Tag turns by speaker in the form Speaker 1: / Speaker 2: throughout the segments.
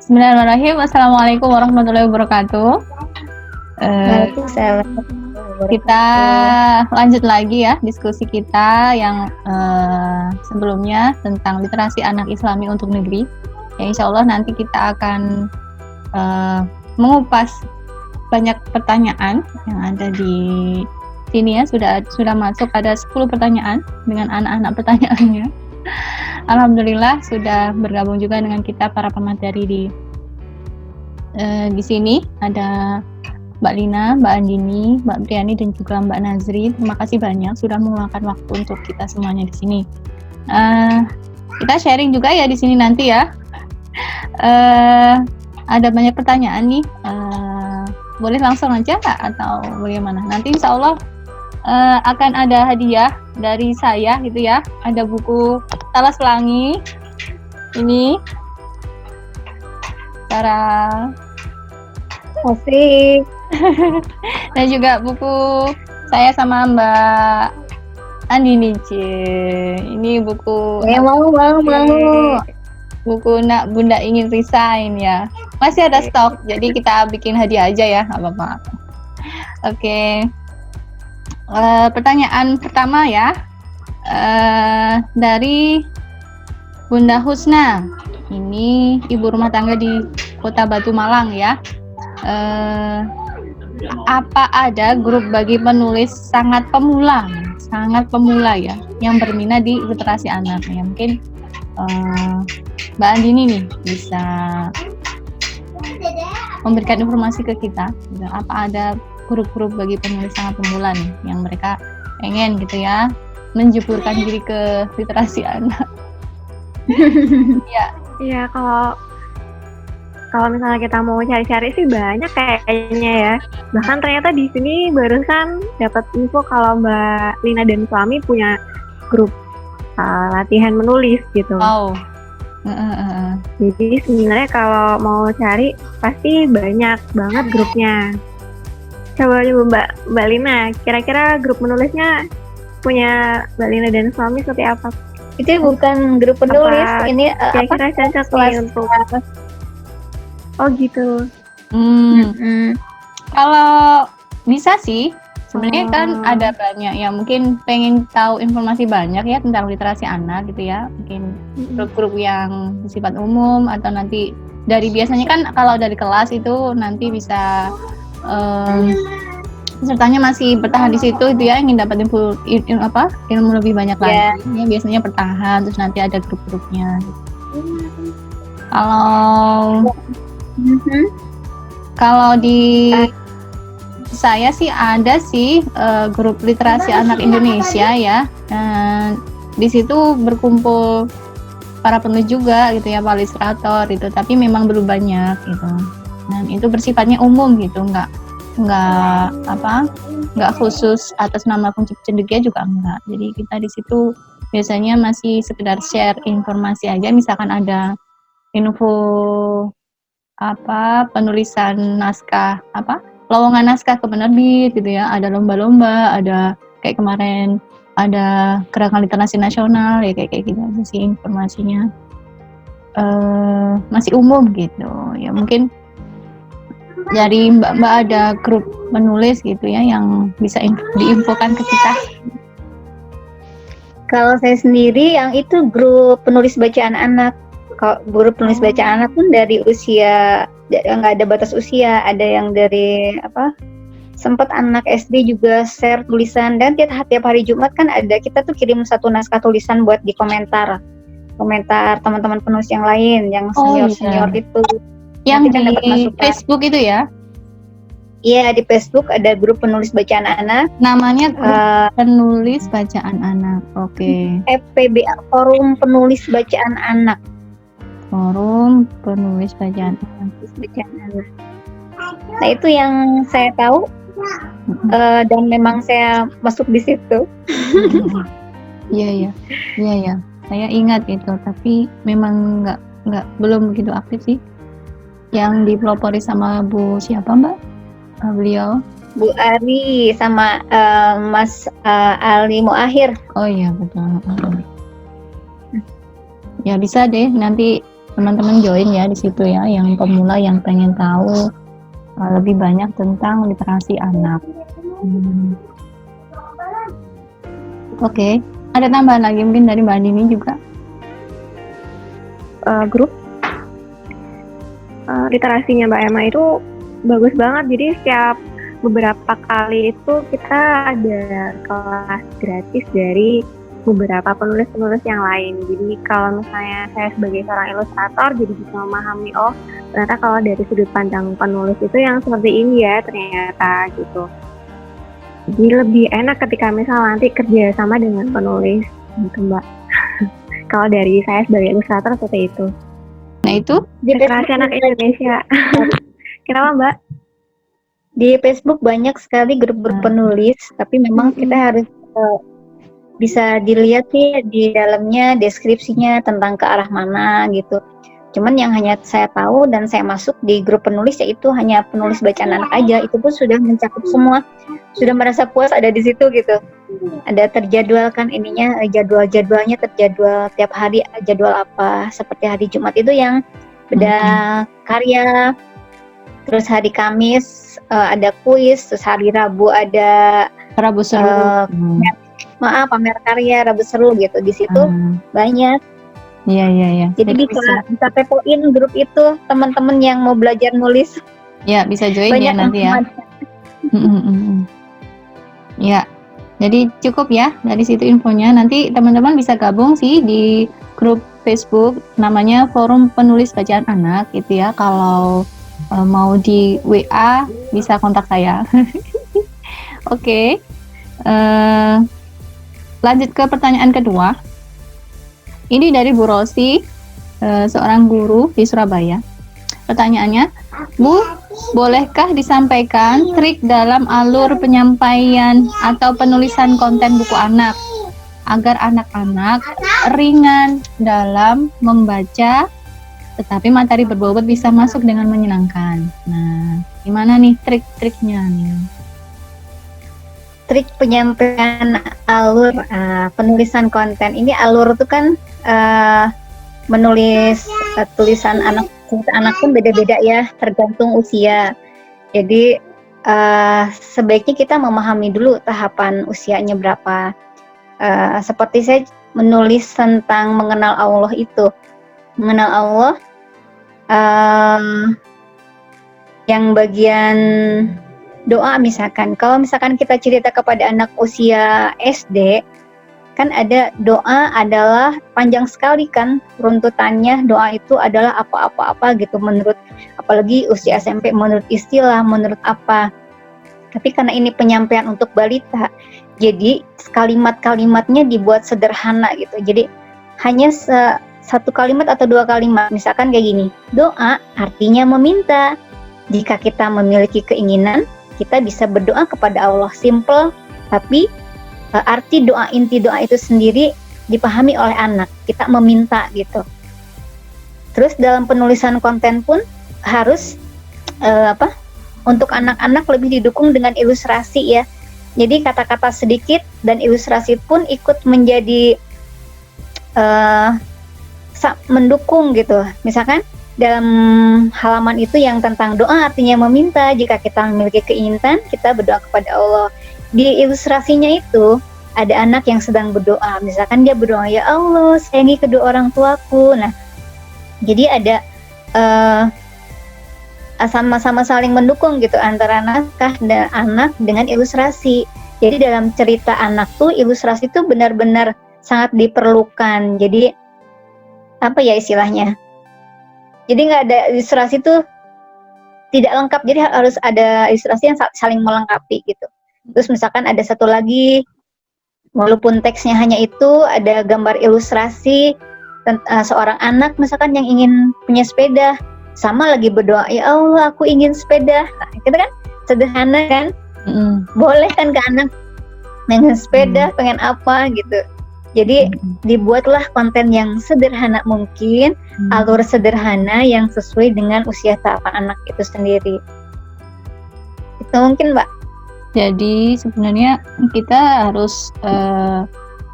Speaker 1: Bismillahirrahmanirrahim. Assalamualaikum warahmatullahi wabarakatuh.
Speaker 2: Waalaikumsalam.
Speaker 1: Kita lanjut lagi ya diskusi kita yang sebelumnya tentang literasi anak Islami untuk negeri. Ya, insya Allah nanti kita akan mengupas banyak pertanyaan yang ada di sini ya. Sudah masuk ada 10 pertanyaan dengan anak-anak pertanyaannya. Alhamdulillah sudah bergabung juga dengan kita para pemateri di sini ada Mbak Lina, Mbak Andini, Mbak Briani dan juga Mbak Nazri. Terima kasih banyak sudah meluangkan waktu untuk kita semuanya di sini. Kita sharing juga ya di sini nanti ya. Ada banyak pertanyaan nih. Boleh langsung aja nggak atau bagaimana? Nanti insya Allah akan ada hadiah dari saya gitu ya. Ada buku Talas Pelangi ini cara
Speaker 2: Asik.
Speaker 1: dan juga buku saya sama Mbak Andini ini buku
Speaker 2: Mau.
Speaker 1: buku Nak Bunda Ingin Resign ya, masih ada stok jadi kita bikin hadiah aja ya, nggak apa-apa. Oke. Pertanyaan pertama ya, dari Bunda Husna, ini ibu rumah tangga di Kota Batu Malang ya. Apa ada grup bagi penulis sangat pemula ya yang berminat di literasi anak ya? Mungkin Mbak Andini nih bisa memberikan informasi ke kita, apa ada grup-grup bagi penulis sangat pemula nih yang mereka pengen gitu ya menjeburkan diri ke literasi anak.
Speaker 2: Ya kalau misalnya kita mau cari-cari sih banyak kayaknya ya. Bahkan ternyata di sini barusan dapat info kalau Mbak Lina dan suami punya grup latihan menulis gitu.
Speaker 1: Wow.
Speaker 2: Jadi sebenarnya kalau mau cari pasti banyak banget grupnya. Coba Mbak Lina, kira-kira grup menulisnya punya Mbak Lina dan suami seperti apa?
Speaker 3: Itu bukan grup penulis, ini
Speaker 2: kira-kira cocok nih untuk Oh gitu.
Speaker 1: Kalau bisa sih, sebenarnya kan ada banyak yang mungkin pengen tahu informasi banyak ya tentang literasi anak gitu ya. Mungkin grup-grup yang bersifat umum atau nanti dari biasanya kan kalau dari kelas itu nanti bisa pesertanya masih bertahan di situ itu ya, ingin dapat ilmu lebih banyak lagi. Ya, biasanya bertahan terus nanti ada grup-grupnya. Kalau di saya sih ada sih grup literasi anak Indonesia ya. Di situ berkumpul para penulis juga gitu ya, para ilustrator itu, tapi memang belum banyak gitu. Dan itu bersifatnya umum gitu, nggak khusus atas nama pencipta cendekia juga enggak. Jadi kita di situ biasanya masih sekedar share informasi aja, misalkan ada info penulisan naskah lowongan naskah ke penerbit gitu ya, ada lomba-lomba, ada kayak kemarin ada gerakan literasi nasional ya, kayak gitu aja sih informasinya. Masih umum gitu ya, mungkin dari Mbak ada grup penulis gitu ya yang bisa diinfokan ke kita.
Speaker 3: Kalau saya sendiri yang itu grup penulis bacaan anak. Kalau grup penulis bacaan anak pun dari usia, nggak ada batas usia, ada yang dari sempat anak SD juga share tulisan, dan tiap hari Jumat kan ada, kita tuh kirim satu naskah tulisan buat di komentar teman-teman penulis yang lain yang senior itu.
Speaker 1: Yang di Facebook itu ya?
Speaker 3: Iya, di Facebook ada grup penulis bacaan anak.
Speaker 1: Namanya penulis bacaan anak. Oke.
Speaker 3: FPBA, Forum Penulis Bacaan Anak.
Speaker 1: Forum Penulis Bacaan
Speaker 3: Anak. Nah, itu yang saya tahu dan memang saya masuk di situ.
Speaker 1: Iya. Saya ingat itu, tapi memang belum begitu aktif sih. Yang dipelopori sama Bu siapa Mbak? Beliau
Speaker 3: Bu Ari sama Mas Ali Muakhir.
Speaker 1: Oh iya betul. Ya bisa deh nanti teman-teman join ya di situ ya, yang pemula yang pengen tahu lebih banyak tentang literasi anak. Oke. Ada tambahan lagi mungkin dari Mbak Dini juga?
Speaker 2: Grup literasinya Mbak Emma itu bagus banget. Jadi setiap beberapa kali itu kita ada kelas gratis dari beberapa penulis-penulis yang lain. Jadi kalau misalnya saya sebagai seorang ilustrator jadi bisa memahami, oh ternyata kalau dari sudut pandang penulis itu yang seperti ini ya ternyata gitu. Jadi lebih enak ketika misal nanti kerja sama dengan penulis gitu Mbak. Kalau dari saya sebagai ilustrator seperti itu.
Speaker 1: Nah itu
Speaker 2: Literasi anak Indonesia. Kenapa Mbak?
Speaker 3: Di Facebook banyak sekali grup-grup penulis, tapi memang kita harus bisa dilihat sih di dalamnya deskripsinya tentang ke arah mana gitu. Cuman yang hanya saya tahu dan saya masuk di grup penulis yaitu hanya penulis bacaan anak aja, itu pun sudah mencakup semua, sudah merasa puas ada di situ gitu. Ada terjadwalkan ininya, jadwalnya terjadwal tiap hari, jadwal apa, seperti hari Jumat itu yang beda karya, terus hari Kamis ada kuis, terus hari Rabu ada
Speaker 1: Rabu seru.
Speaker 3: pamer karya, Rabu seru gitu. Di situ banyak.
Speaker 1: Iya.
Speaker 3: Jadi bisa kepoin grup itu, teman-teman yang mau belajar nulis.
Speaker 1: Ya, bisa join
Speaker 3: banyak
Speaker 1: ya nanti ya. Ya. Jadi cukup ya dari situ infonya. Nanti teman-teman bisa gabung sih di grup Facebook namanya Forum Penulis Bacaan Anak gitu ya. Kalau mau di WA bisa kontak saya. Oke. Lanjut ke pertanyaan kedua. Ini dari Bu Rosi, seorang guru di Surabaya. Pertanyaannya, Bu, bolehkah disampaikan trik dalam alur penyampaian atau penulisan konten buku anak agar anak-anak ringan dalam membaca, tetapi materi berbobot bisa masuk dengan menyenangkan. Nah, gimana nih trik-triknya nih?
Speaker 3: Trik penyampaian alur penulisan konten ini, alur itu kan menulis tulisan anak pun beda-beda ya, tergantung usia. Jadi sebaiknya kita memahami dulu tahapan usianya berapa. Seperti saya menulis tentang mengenal Allah itu, mengenal Allah yang bagian doa misalkan. Kalau misalkan kita cerita kepada anak usia SD, kan ada doa adalah panjang sekali kan runtutannya. Doa itu adalah apa-apa gitu menurut, apalagi usia SMP, menurut istilah, menurut apa. Tapi karena ini penyampaian untuk balita, jadi kalimat-kalimatnya dibuat sederhana gitu. Jadi hanya satu kalimat atau dua kalimat. Misalkan kayak gini, doa artinya meminta. Jika kita memiliki keinginan, kita bisa berdoa kepada Allah. Simple, tapi arti doa, inti doa itu sendiri dipahami oleh anak. Kita meminta gitu. Terus dalam penulisan konten pun harus untuk anak-anak lebih didukung dengan ilustrasi ya. Jadi kata-kata sedikit dan ilustrasi pun ikut menjadi mendukung gitu. Misalkan dalam halaman itu yang tentang doa artinya meminta, jika kita memiliki keinginan kita berdoa kepada Allah. Di ilustrasinya itu ada anak yang sedang berdoa, misalkan dia berdoa, ya Allah sayangi kedua orang tuaku. Nah, jadi ada sama-sama saling mendukung gitu antara naskah dan anak dengan ilustrasi. Jadi dalam cerita anak tuh ilustrasi tuh benar-benar sangat diperlukan. Jadi apa ya istilahnya? Jadi nggak ada ilustrasi tuh tidak lengkap. Jadi harus ada ilustrasi yang saling melengkapi gitu. Terus misalkan ada satu lagi, walaupun teksnya hanya itu, ada gambar ilustrasi seorang anak misalkan yang ingin punya sepeda, sama lagi berdoa, ya Allah aku ingin sepeda. Nah, itu kan sederhana kan? Boleh kan ke anak pengen sepeda, pengen apa gitu. Jadi dibuatlah konten yang sederhana mungkin, alur sederhana yang sesuai dengan usia tahapan anak itu sendiri. Itu mungkin Mbak.
Speaker 1: Jadi sebenarnya kita harus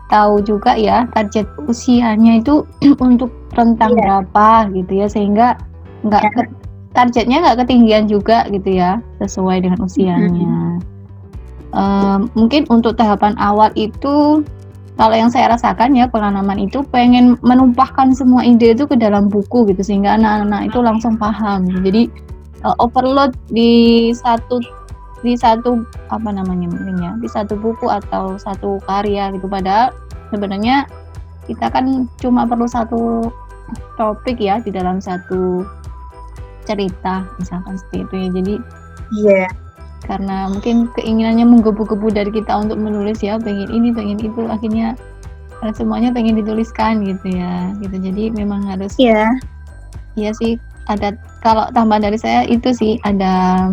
Speaker 1: tahu juga ya target usianya itu untuk rentang berapa gitu ya, sehingga targetnya nggak ketinggian juga gitu ya, sesuai dengan usianya. Mungkin untuk tahapan awal itu, kalau yang saya rasakan ya, pengalaman itu pengen menumpahkan semua ide itu ke dalam buku gitu, sehingga anak-anak itu langsung paham. Jadi overload di satu apa namanya mungkin ya, di satu buku atau satu karya gitu. Padahal sebenarnya kita kan cuma perlu satu topik ya di dalam satu cerita, misalkan seperti itu ya. Jadi karena mungkin keinginannya menggebu-gebu dari kita untuk menulis ya, pengen ini pengen itu, akhirnya semuanya pengen dituliskan gitu ya gitu. Jadi memang harus iya sih, ada, kalau tambahan dari saya itu sih, ada,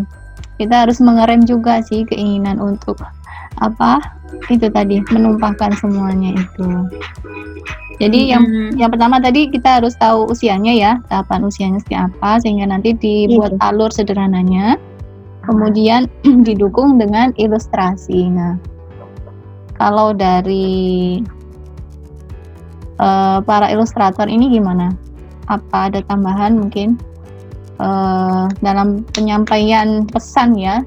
Speaker 1: kita harus mengerem juga sih keinginan untuk apa itu tadi, menumpahkan semuanya itu. Jadi yang pertama tadi kita harus tahu usianya ya, tahapan usianya seperti apa, sehingga nanti dibuat alur sederhananya, kemudian didukung dengan ilustrasi. Nah, kalau dari para ilustrator ini gimana? Apa ada tambahan mungkin dalam penyampaian pesan ya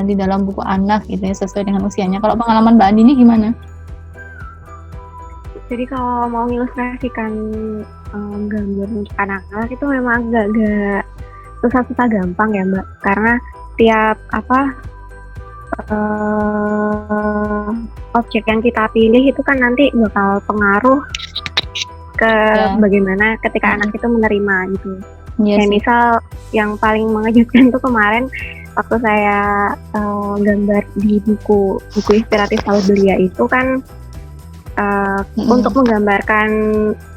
Speaker 1: di dalam buku anak gitu ya, sesuai dengan usianya? Kalau pengalaman Mbak Andini gimana?
Speaker 2: Jadi kalau mau mengilustrasikan gambar untuk anak-anak itu memang agak susah-susah gampang ya Mbak, karena tiap objek yang kita pilih itu kan nanti bakal pengaruh ke bagaimana ketika anak itu menerima gitu. Kayak misal yang paling mengejutkan tuh kemarin waktu saya gambar di buku inspiratif Saul Belia itu kan untuk menggambarkan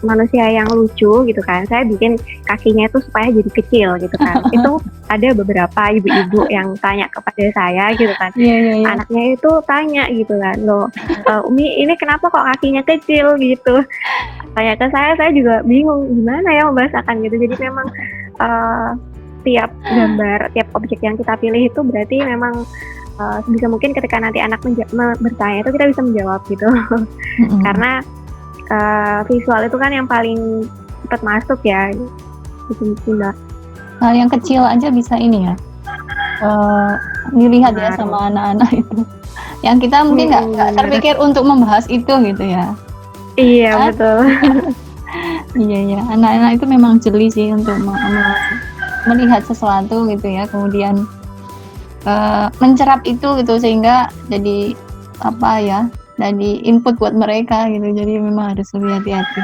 Speaker 2: manusia yang lucu gitu kan, saya bikin kakinya itu supaya jadi kecil gitu kan. Itu ada beberapa ibu-ibu yang tanya kepada saya gitu kan, anaknya itu tanya gitu kan, loh Umi ini kenapa kok kakinya kecil gitu, tanya ke saya juga bingung gimana ya membahasakan gitu. Jadi memang tiap gambar, tiap objek yang kita pilih itu berarti memang sebisa mungkin ketika nanti anak bertanya itu kita bisa menjawab gitu. Karena visual itu kan yang paling cepat masuk ya gitu Mbak.
Speaker 1: Hal yang kecil aja bisa ini ya dilihat ya sama anak-anak itu, yang kita mungkin nggak terpikir untuk membahas itu gitu ya.
Speaker 2: Iya betul.
Speaker 1: Iya anak-anak itu memang jeli sih untuk melihat sesuatu gitu ya, kemudian mencerap itu gitu, sehingga jadi apa ya, jadi input buat mereka gitu. Jadi memang harus lebih hati-hati.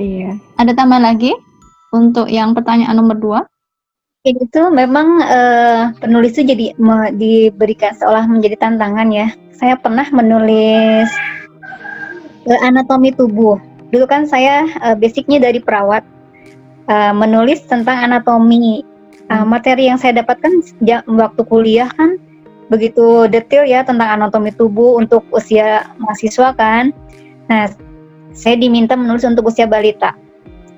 Speaker 1: Iya. Ada tambahan lagi untuk yang pertanyaan nomor 2?
Speaker 3: Itu memang penulis itu jadi diberikan seolah menjadi tantangan ya. Saya pernah menulis anatomi tubuh. Dulu kan saya basicnya dari perawat, menulis tentang anatomi. Materi yang saya dapatkan waktu kuliah kan begitu detail ya tentang anatomi tubuh untuk usia mahasiswa kan. Nah, saya diminta menulis untuk usia balita.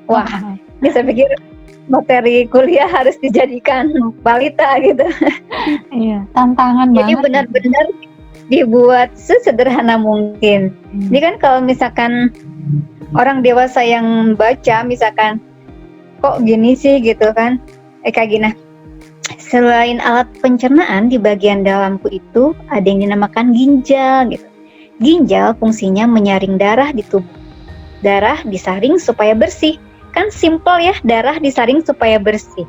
Speaker 3: Wah, ini saya pikir materi kuliah harus dijadikan balita gitu.
Speaker 1: Iya, tantangan banget.
Speaker 3: Jadi benar-benar dibuat sesederhana mungkin. Jadi kan kalau misalkan orang dewasa yang baca misalkan kok gini sih gitu kan, kayak gini. Selain alat pencernaan, di bagian dalamku itu ada yang dinamakan ginjal gitu. Ginjal fungsinya menyaring darah di tubuh. Darah disaring supaya bersih. Kan simple ya, darah disaring supaya bersih.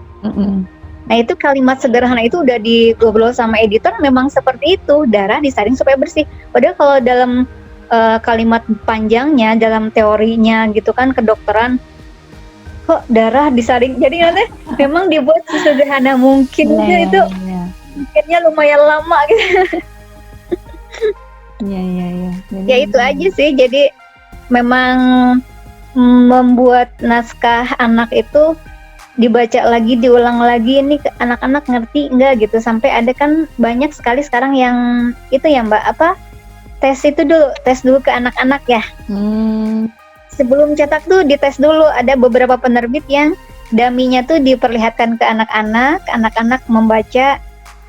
Speaker 3: Nah itu kalimat sederhana itu udah digobrol sama editor, memang seperti itu, darah disaring supaya bersih. Padahal kalau dalam kalimat panjangnya, dalam teorinya gitu kan kedokteran, kok darah disaring, jadi nanti memang dibuat sesederhana mungkin itu mikirnya lumayan lama gitu.
Speaker 1: Iya.
Speaker 3: Ya itu aja sih, jadi memang membuat naskah anak itu dibaca lagi, diulang lagi, ini anak-anak ngerti enggak gitu, sampai ada kan banyak sekali sekarang yang itu ya Mbak, tes dulu ke anak-anak ya. Sebelum cetak tuh dites dulu, ada beberapa penerbit yang daminya tuh diperlihatkan ke anak-anak membaca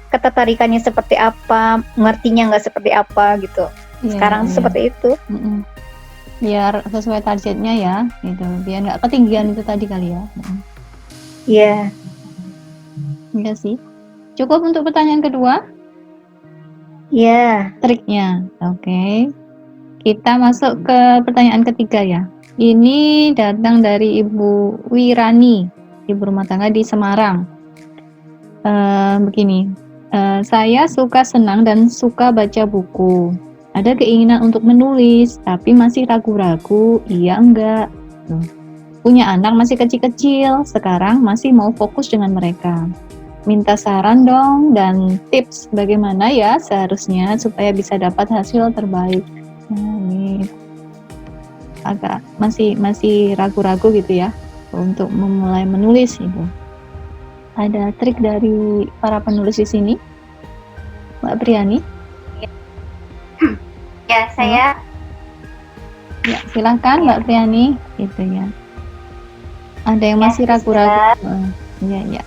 Speaker 3: ketertarikannya seperti apa, ngertinya nggak seperti apa gitu.
Speaker 1: Iya,
Speaker 3: Sekarang
Speaker 1: iya.
Speaker 3: seperti itu.
Speaker 1: Mm-mm. Biar sesuai targetnya ya, gitu. Biar nggak ketinggian itu tadi kali ya.
Speaker 3: Iya.
Speaker 1: Iya sih. Cukup untuk pertanyaan kedua,
Speaker 3: Iya.
Speaker 1: triknya. Oke. Kita masuk ke pertanyaan ketiga ya. Ini datang dari Ibu Wirani, ibu rumah tangga di Semarang. Begini, saya suka senang dan suka baca buku. Ada keinginan untuk menulis, tapi masih ragu-ragu, iya enggak. Tuh. Punya anak masih kecil-kecil, sekarang masih mau fokus dengan mereka. Minta saran dong dan tips bagaimana ya seharusnya supaya bisa dapat hasil terbaik. Nah, ini agak masih ragu-ragu gitu ya untuk memulai menulis itu. Ada trik dari para penulis di sini, Mbak Priani?
Speaker 3: Ya, saya
Speaker 1: Ya, silahkan Mbak Priani, gitu ya. Ada yang masih ragu-ragu? Iya, iya.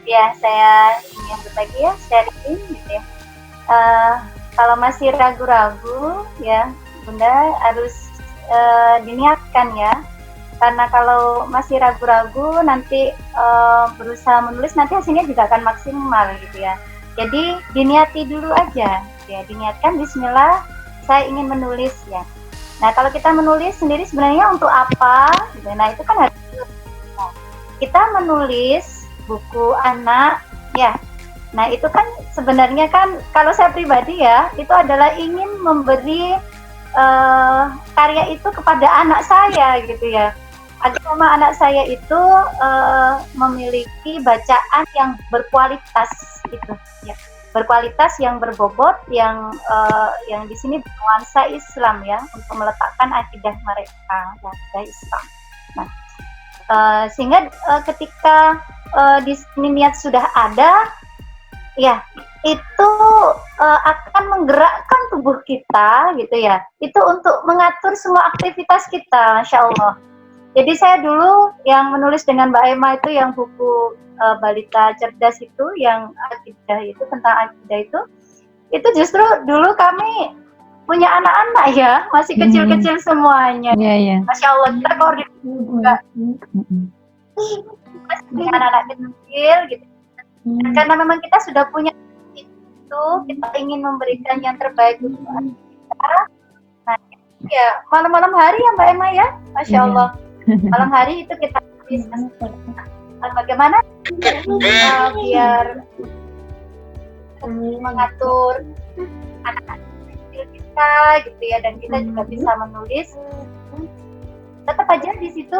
Speaker 3: ya saya ingin berbagi ya, sharing gitu ya. Kalau masih ragu-ragu ya, Bunda harus diniatkan ya. Karena kalau masih ragu-ragu nanti berusaha menulis nanti hasilnya juga akan maksimal gitu ya. Jadi diniati dulu aja ya, diniatkan bismillah saya ingin menulis ya. Nah, kalau kita menulis sendiri sebenarnya untuk apa? Nah, itu kan harus kita menulis buku anak ya. Nah, itu kan sebenarnya kan kalau saya pribadi ya, itu adalah ingin memberi karya itu kepada anak saya gitu ya. Agar sama anak saya itu memiliki bacaan yang berkualitas gitu ya. Berkualitas yang berbobot yang di sini bernuansa Islam ya, untuk meletakkan akidah mereka ya, akidah Islam. Nah, sehingga ketika di sini niat sudah ada ya, itu akan menggerakkan tubuh kita gitu ya, itu untuk mengatur semua aktivitas kita, Masya Allah. Jadi saya dulu yang menulis dengan Mbak Emma itu yang buku Balita Cerdas itu, yang akidah itu, tentang akidah itu justru dulu kami punya anak-anak ya, masih kecil-kecil semuanya.
Speaker 1: Iya, iya.
Speaker 3: Masya Allah, kita koordinasi juga dengan anak-anak kecil gitu. Karena memang kita sudah punya itu, kita ingin memberikan yang terbaik untuk anak kita. Nah, ya malam-malam hari ya Mbak Emma ya, Masya Allah. Malam hari itu kita bagaimana biar mengatur anak-anak kecil kita gitu ya, dan kita juga bisa menulis. Tetap aja di situ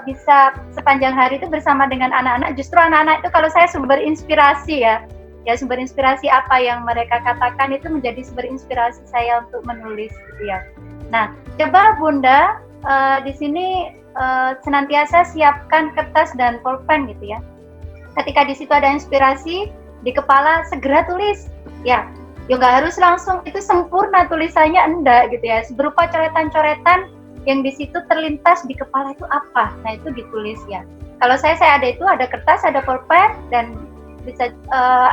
Speaker 3: bisa sepanjang hari itu bersama dengan anak-anak. Justru anak-anak itu kalau saya sumber inspirasi ya, sumber inspirasi apa yang mereka katakan itu menjadi sumber inspirasi saya untuk menulis gitu ya. Nah, coba Bunda di sini senantiasa siapkan kertas dan pulpen gitu ya. Ketika di situ ada inspirasi di kepala, segera tulis ya. Ya nggak harus langsung itu sempurna tulisannya, enggak gitu ya. Berupa coretan-coretan yang di situ terlintas di kepala itu apa. Nah, itu ditulis ya. Kalau saya ada itu, ada kertas, ada pulpen, dan bisa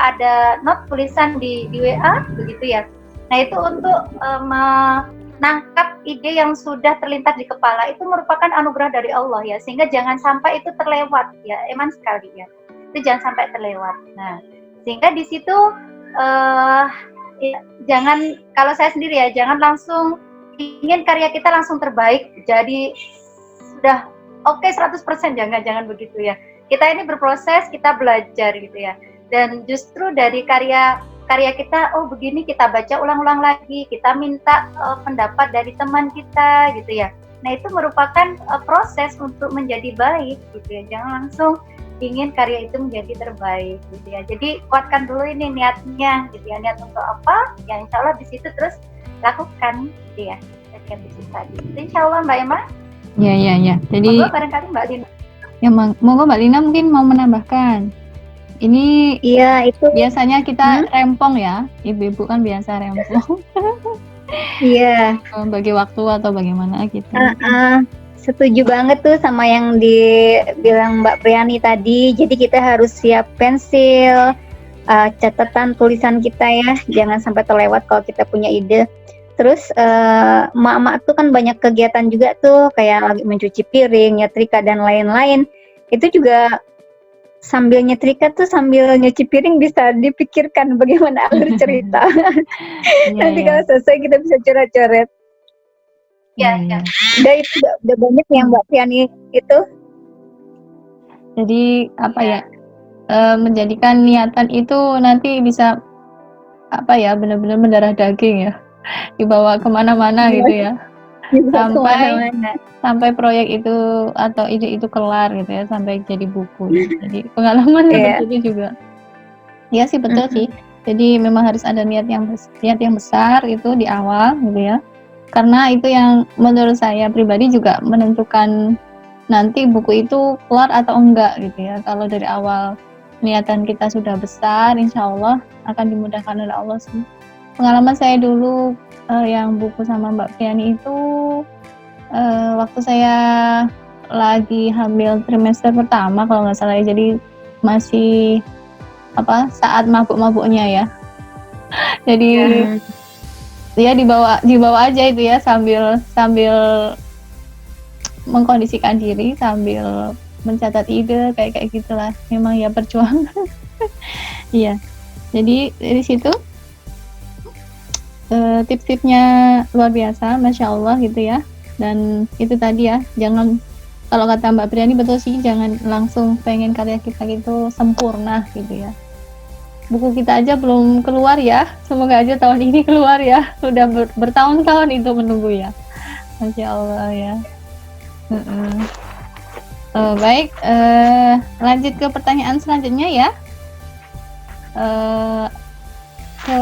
Speaker 3: ada note tulisan di WA begitu ya. Nah, itu untuk menangkap ide yang sudah terlintas di kepala, itu merupakan anugerah dari Allah ya, sehingga jangan sampai itu terlewat ya, eman sekali ya, itu jangan sampai terlewat. Nah, sehingga di situ ya, jangan, kalau saya sendiri ya, jangan langsung ingin karya kita langsung terbaik, jadi sudah oke 100%, jangan begitu ya. Kita ini berproses, kita belajar gitu ya, dan justru dari karya kita, oh begini, kita baca ulang-ulang lagi, kita minta pendapat dari teman kita gitu ya. Nah, itu merupakan proses untuk menjadi baik gitu ya. Jangan langsung ingin karya itu menjadi terbaik gitu ya. Jadi kuatkan dulu ini niatnya gitu ya. Niat untuk apa? Ya insya Allah di situ terus lakukan gitu ya. Kayak di situ tadi. Insya Allah Mbak Emma.
Speaker 1: Iya. Jadi
Speaker 3: monggo barangkali Mbak Lina.
Speaker 1: Ya, monggo Mbak Lina mungkin mau menambahkan. Ini
Speaker 3: iya itu
Speaker 1: biasanya kita rempong ya, ibu-ibu kan biasa rempong.
Speaker 3: Iya.
Speaker 1: Bagi waktu atau bagaimana gitu.
Speaker 3: Setuju banget tuh sama yang dibilang Mbak Priani tadi. Jadi kita harus siap pensil, catatan tulisan kita ya, jangan sampai terlewat kalau kita punya ide. Terus emak-emak tuh kan banyak kegiatan juga tuh, kayak lagi mencuci piring, nyetrika dan lain-lain. Itu juga sambil nyetrika tuh sambil nyuci piring bisa dipikirkan bagaimana alur cerita.
Speaker 1: Iya,
Speaker 3: Nanti
Speaker 1: iya.
Speaker 3: kalau selesai kita bisa coret-coret.
Speaker 1: Iya.
Speaker 3: Itu udah banyak yang Mbak Priani itu.
Speaker 1: Jadi apa ya? Menjadikan niatan itu nanti bisa apa ya, benar-benar mendarah daging ya, dibawa kemana-mana gitu ya,
Speaker 3: Bisa
Speaker 1: sampai
Speaker 3: kemana-mana.
Speaker 1: proyek itu atau ide itu kelar gitu ya, sampai jadi buku ya. Jadi pengalaman
Speaker 3: Iya.
Speaker 1: seperti itu juga. Iya sih, betul sih. Jadi memang harus ada niat yang besar itu di awal gitu ya. Karena itu yang menurut saya pribadi juga menentukan nanti buku itu keluar atau enggak gitu ya. Kalau dari awal niatan kita sudah besar, insya Allah akan dimudahkan oleh Allah sih. Pengalaman saya dulu yang buku sama Mbak Priani itu waktu saya lagi hamil trimester pertama kalau nggak salah ya. Jadi masih saat mabuk-mabuknya ya. Jadi ya dibawa aja itu ya, sambil mengkondisikan diri, sambil mencatat ide kayak gitulah. Memang ya perjuangan. Iya. Jadi dari situ tips-tipsnya luar biasa, masya Allah gitu ya. Dan itu tadi ya, jangan, kalau kata Mbak Priani betul sih, jangan langsung pengen karya kita gitu sempurna gitu ya. Buku kita aja belum keluar ya, semoga aja tahun ini keluar ya. Sudah bertahun-tahun itu menunggu ya, masya Allah ya. Baik, lanjut ke pertanyaan selanjutnya ya. Ke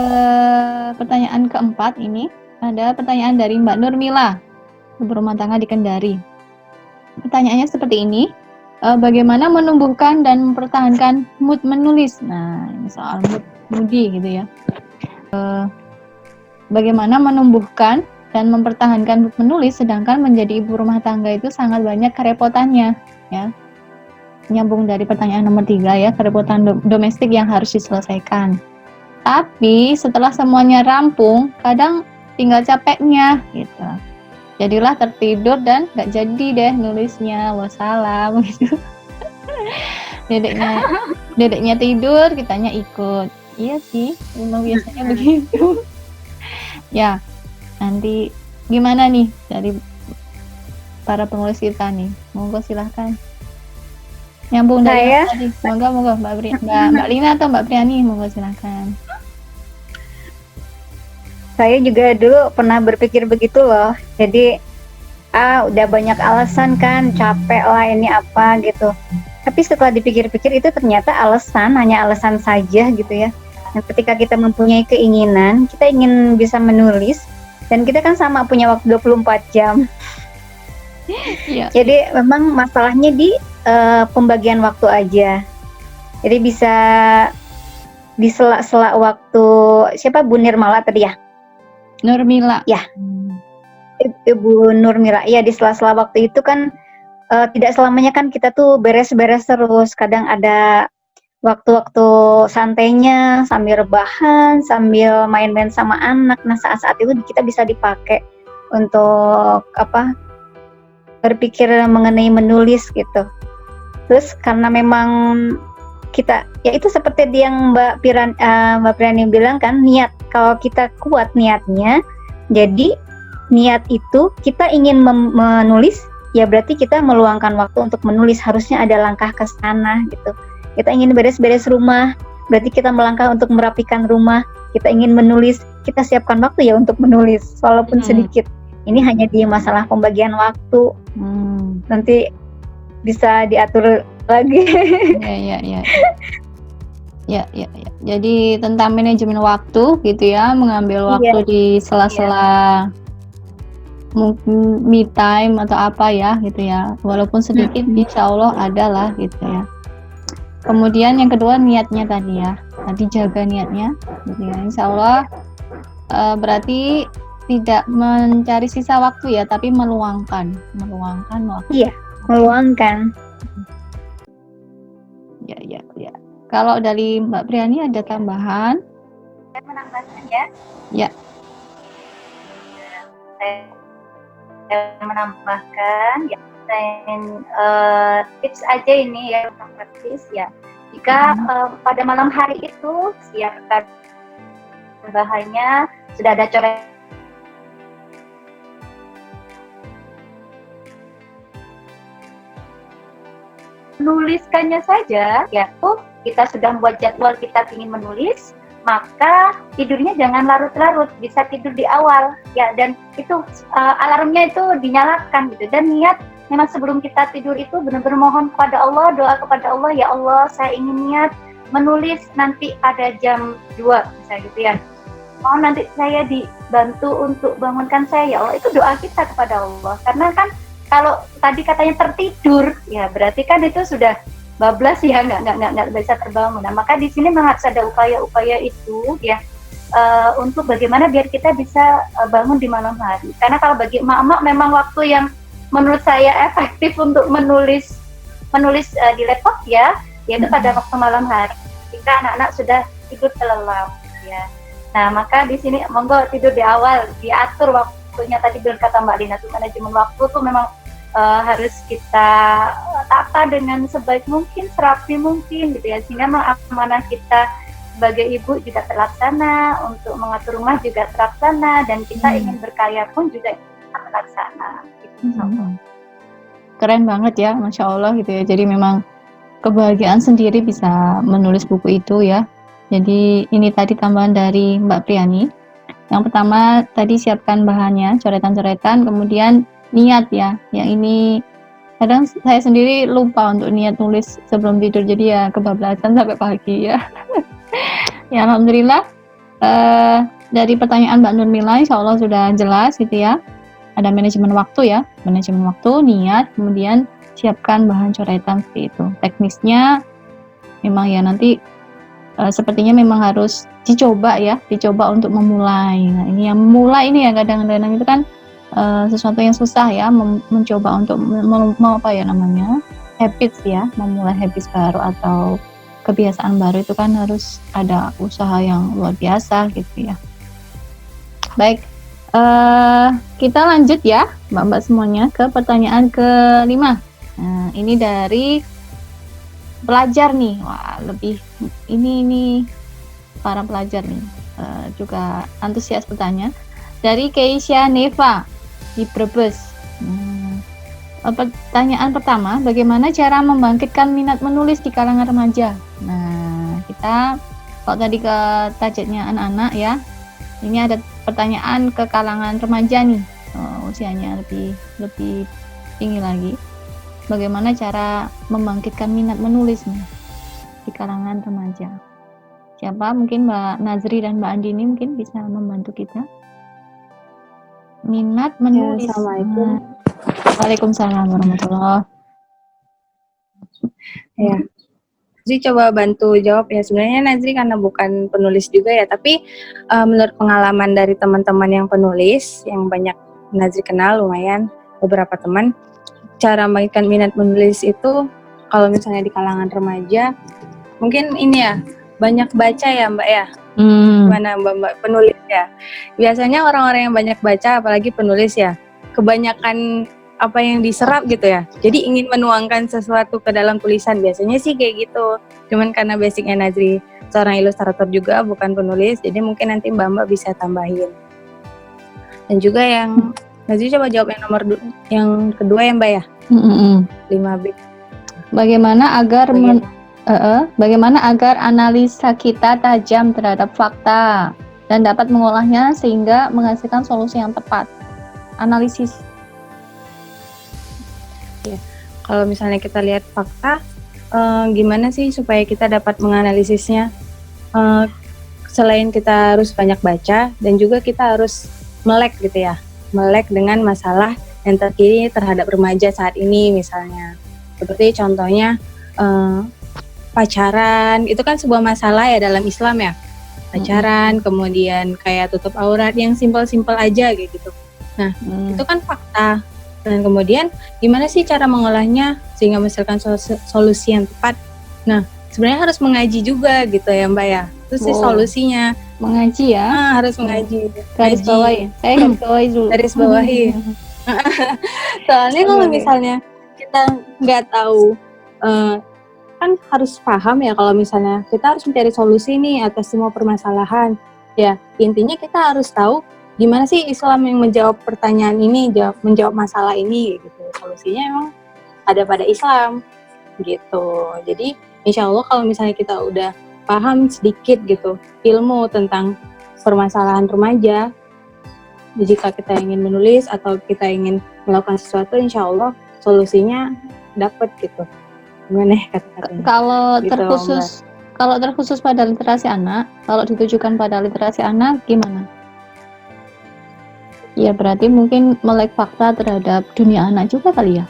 Speaker 1: pertanyaan keempat ini ada pertanyaan dari Mbak Nurmila, ibu rumah tangga di Kendari. Pertanyaannya seperti ini, bagaimana menumbuhkan dan mempertahankan mood menulis? Nah, ini soal moody gitu ya. Bagaimana menumbuhkan dan mempertahankan mood menulis sedangkan menjadi ibu rumah tangga itu sangat banyak kerepotannya ya. Nyambung dari pertanyaan nomor 3 ya, kerepotan domestik yang harus diselesaikan. Tapi setelah semuanya rampung, kadang tinggal capeknya gitu. Jadilah tertidur dan gak jadi deh nulisnya, wassalam gitu. Dedeknya tidur, kitanya ikut. Iya sih, memang biasanya begitu. Ya, nanti gimana nih dari para penulis kita nih? Monggo silahkan. Nyambung dari tadi. Monggo Mbak Lina atau Mbak Priani, monggo silahkan.
Speaker 3: Saya juga dulu pernah berpikir begitu loh. Jadi udah banyak alasan kan, capek lah ini apa gitu. Tapi setelah dipikir-pikir itu ternyata hanya alasan saja gitu ya. Dan ketika kita mempunyai keinginan, kita ingin bisa menulis, dan kita kan sama punya waktu 24 jam.
Speaker 1: Iya.
Speaker 3: Jadi memang masalahnya di pembagian waktu aja. Jadi bisa di sela-sela waktu, siapa Bu Nirmala tadi ya?
Speaker 1: Nurmila.
Speaker 3: Ya. Ibu Nurmila. Ya, di sela-sela waktu itu kan tidak selamanya kan kita tuh beres-beres terus. Kadang ada waktu-waktu santainya, sambil rebahan, sambil main-main sama anak. Nah, saat-saat itu kita bisa dipakai untuk berpikir mengenai menulis gitu. Terus karena memang kita, ya itu seperti yang Mbak Priani bilang kan, niat. Kalau kita kuat niatnya, jadi niat itu kita ingin menulis, ya berarti kita meluangkan waktu untuk menulis. Harusnya ada langkah ke sana gitu. Kita ingin beres-beres rumah, berarti kita melangkah untuk merapikan rumah. Kita ingin menulis, kita siapkan waktu ya untuk menulis, walaupun sedikit. Ini hanya di masalah pembagian waktu. Nanti bisa diatur lagi.
Speaker 1: Ya. Jadi tentang manajemen waktu gitu ya, mengambil waktu di sela-sela mungkin me time atau apa ya gitu ya. Walaupun sedikit, insya Allah ada lah gitu ya. Kemudian yang kedua niatnya tadi ya. Tadi jaga niatnya gitu ya. Insya Allah berarti tidak mencari sisa waktu ya, tapi meluangkan waktu.
Speaker 3: Iya, meluangkan.
Speaker 1: Ya. Kalau dari Mbak Priani ada tambahan?
Speaker 3: Saya menambahkan ya.
Speaker 1: Ya.
Speaker 3: Saya menambahkan ya, dan tips aja ini ya untuk praktis ya. Jika pada malam hari itu siapkan bahannya, sudah ada coret menuliskannya saja ya tuh kita sudah membuat jadwal kita ingin menulis, maka tidurnya jangan larut-larut, bisa tidur di awal ya, dan itu alarmnya itu dinyalakan gitu, dan niat memang sebelum kita tidur itu benar-benar mohon kepada Allah, doa kepada Allah, ya Allah saya ingin niat menulis nanti pada jam 2 misalnya gitu ya, mohon nanti saya dibantu untuk bangunkan saya ya Allah. Itu doa kita kepada Allah, karena kan kalau tadi katanya tertidur, ya berarti kan itu sudah bablas ya, nggak bisa terbangun. Nah, maka di sini memang harus ada upaya-upaya itu ya, untuk bagaimana biar kita bisa bangun di malam hari. Karena kalau bagi emak-emak memang waktu yang menurut saya efektif untuk menulis di laptop ya, yaitu pada waktu malam hari, ketika anak-anak sudah tidur terlelap ya. Nah, maka di sini monggo tidur di awal, diatur waktunya. Tadi berkata Mbak Lina tuh, manajemen waktu tuh memang harus kita tata dengan sebaik mungkin, serapi mungkin gitu ya, sehingga amanah kita sebagai ibu juga terlaksana, untuk mengatur rumah juga terlaksana, dan kita ingin berkarya pun juga terlaksana gitu.
Speaker 1: Keren banget ya, Masya Allah gitu ya. Jadi memang kebahagiaan sendiri bisa menulis buku itu ya. Jadi ini tadi tambahan dari Mbak Priani. Yang pertama tadi siapkan bahannya, coretan-coretan, kemudian niat ya. Yang ini kadang saya sendiri lupa untuk niat nulis sebelum tidur, jadi ya kebablasan sampai pagi ya. Ya alhamdulillah dari pertanyaan Mbak Nurmila insya Allah sudah jelas gitu ya. Ada manajemen waktu ya, manajemen waktu, niat, kemudian siapkan bahan coretan seperti itu. Teknisnya memang ya nanti sepertinya memang harus dicoba ya, dicoba untuk memulai. Nah ini yang memulai ini ya kadang-kadang itu kan sesuatu yang susah ya, mencoba untuk habits ya, memulai habits baru atau kebiasaan baru itu kan harus ada usaha yang luar biasa gitu ya. Baik, kita lanjut ya mbak-mbak semuanya ke pertanyaan kelima. Nah, ini dari pelajar nih, wah lebih ini para pelajar nih juga antusias bertanya. Dari Keisha Neva di Brebes. Pertanyaan pertama, bagaimana cara membangkitkan minat menulis di kalangan remaja? Nah, kita kalau tadi ke targetnya anak-anak ya, ini ada pertanyaan ke kalangan remaja nih, usianya lebih tinggi lagi. Bagaimana cara membangkitkan minat menulis nih di kalangan remaja? Siapa? Mungkin Mbak Nazri dan Mbak Andini mungkin bisa membantu kita. Minat menulis.
Speaker 4: Ya, Assalamualaikum.
Speaker 1: Waalaikumsalam warahmatullahi.
Speaker 4: Ya, Nazri coba bantu jawab ya. Sebenarnya Nazri karena bukan penulis juga ya, tapi menurut pengalaman dari teman-teman yang penulis yang banyak Nazri kenal, lumayan beberapa teman, cara membangkitkan minat menulis itu kalau misalnya di kalangan remaja mungkin ini ya, banyak baca ya Mbak ya. Gimana Mbak penulis ya? Biasanya orang-orang yang banyak baca, apalagi penulis ya, kebanyakan apa yang diserap gitu ya. Jadi ingin menuangkan sesuatu ke dalam tulisan, biasanya sih kayak gitu. Cuman karena basicnya Nazri seorang ilustrator juga, bukan penulis, jadi mungkin nanti Mbak bisa tambahin. Dan juga yang Nazri coba jawab yang kedua ya Mbak ya. 5B.
Speaker 1: Bagaimana agar analisa kita tajam terhadap fakta dan dapat mengolahnya sehingga menghasilkan solusi yang tepat. Analisis.
Speaker 4: Ya, kalau misalnya kita lihat fakta, gimana sih supaya kita dapat menganalisisnya? Selain kita harus banyak baca, dan juga kita harus melek gitu ya, melek dengan masalah yang terkini terhadap remaja saat ini misalnya. Seperti contohnya pacaran, itu kan sebuah masalah ya dalam Islam ya. Pacaran, kemudian kayak tutup aurat yang simpel-simpel aja kayak gitu. Nah, itu kan fakta. Dan kemudian gimana sih cara mengolahnya sehingga menghasilkan solusi yang tepat? Nah, sebenarnya harus mengaji juga gitu ya Mbak ya. Itu sih
Speaker 1: Wow.
Speaker 4: solusinya.
Speaker 1: Mengaji ya.
Speaker 4: Harus mengaji.
Speaker 1: Garis
Speaker 4: Ngaji.
Speaker 1: bawahi. Saya garis bawahi dulu.
Speaker 4: Garis bawahi. Soalnya kalau
Speaker 1: Oke.
Speaker 4: misalnya kita nggak tahu, kan harus paham ya kalau misalnya kita harus mencari solusi nih atas semua permasalahan. Ya intinya kita harus tahu gimana sih Islam yang menjawab pertanyaan ini, menjawab masalah ini gitu. Solusinya emang ada pada Islam gitu. Jadi insya Allah kalau misalnya kita udah paham sedikit gitu ilmu tentang permasalahan remaja, jika kita ingin menulis atau kita ingin melakukan sesuatu, insya Allah solusinya dapat gitu. Gimana ya kata-katanya? Gitu,
Speaker 1: Kalau terkhusus pada literasi anak, kalau ditujukan pada literasi anak gimana? Ya berarti mungkin melek fakta terhadap dunia anak juga kali ya.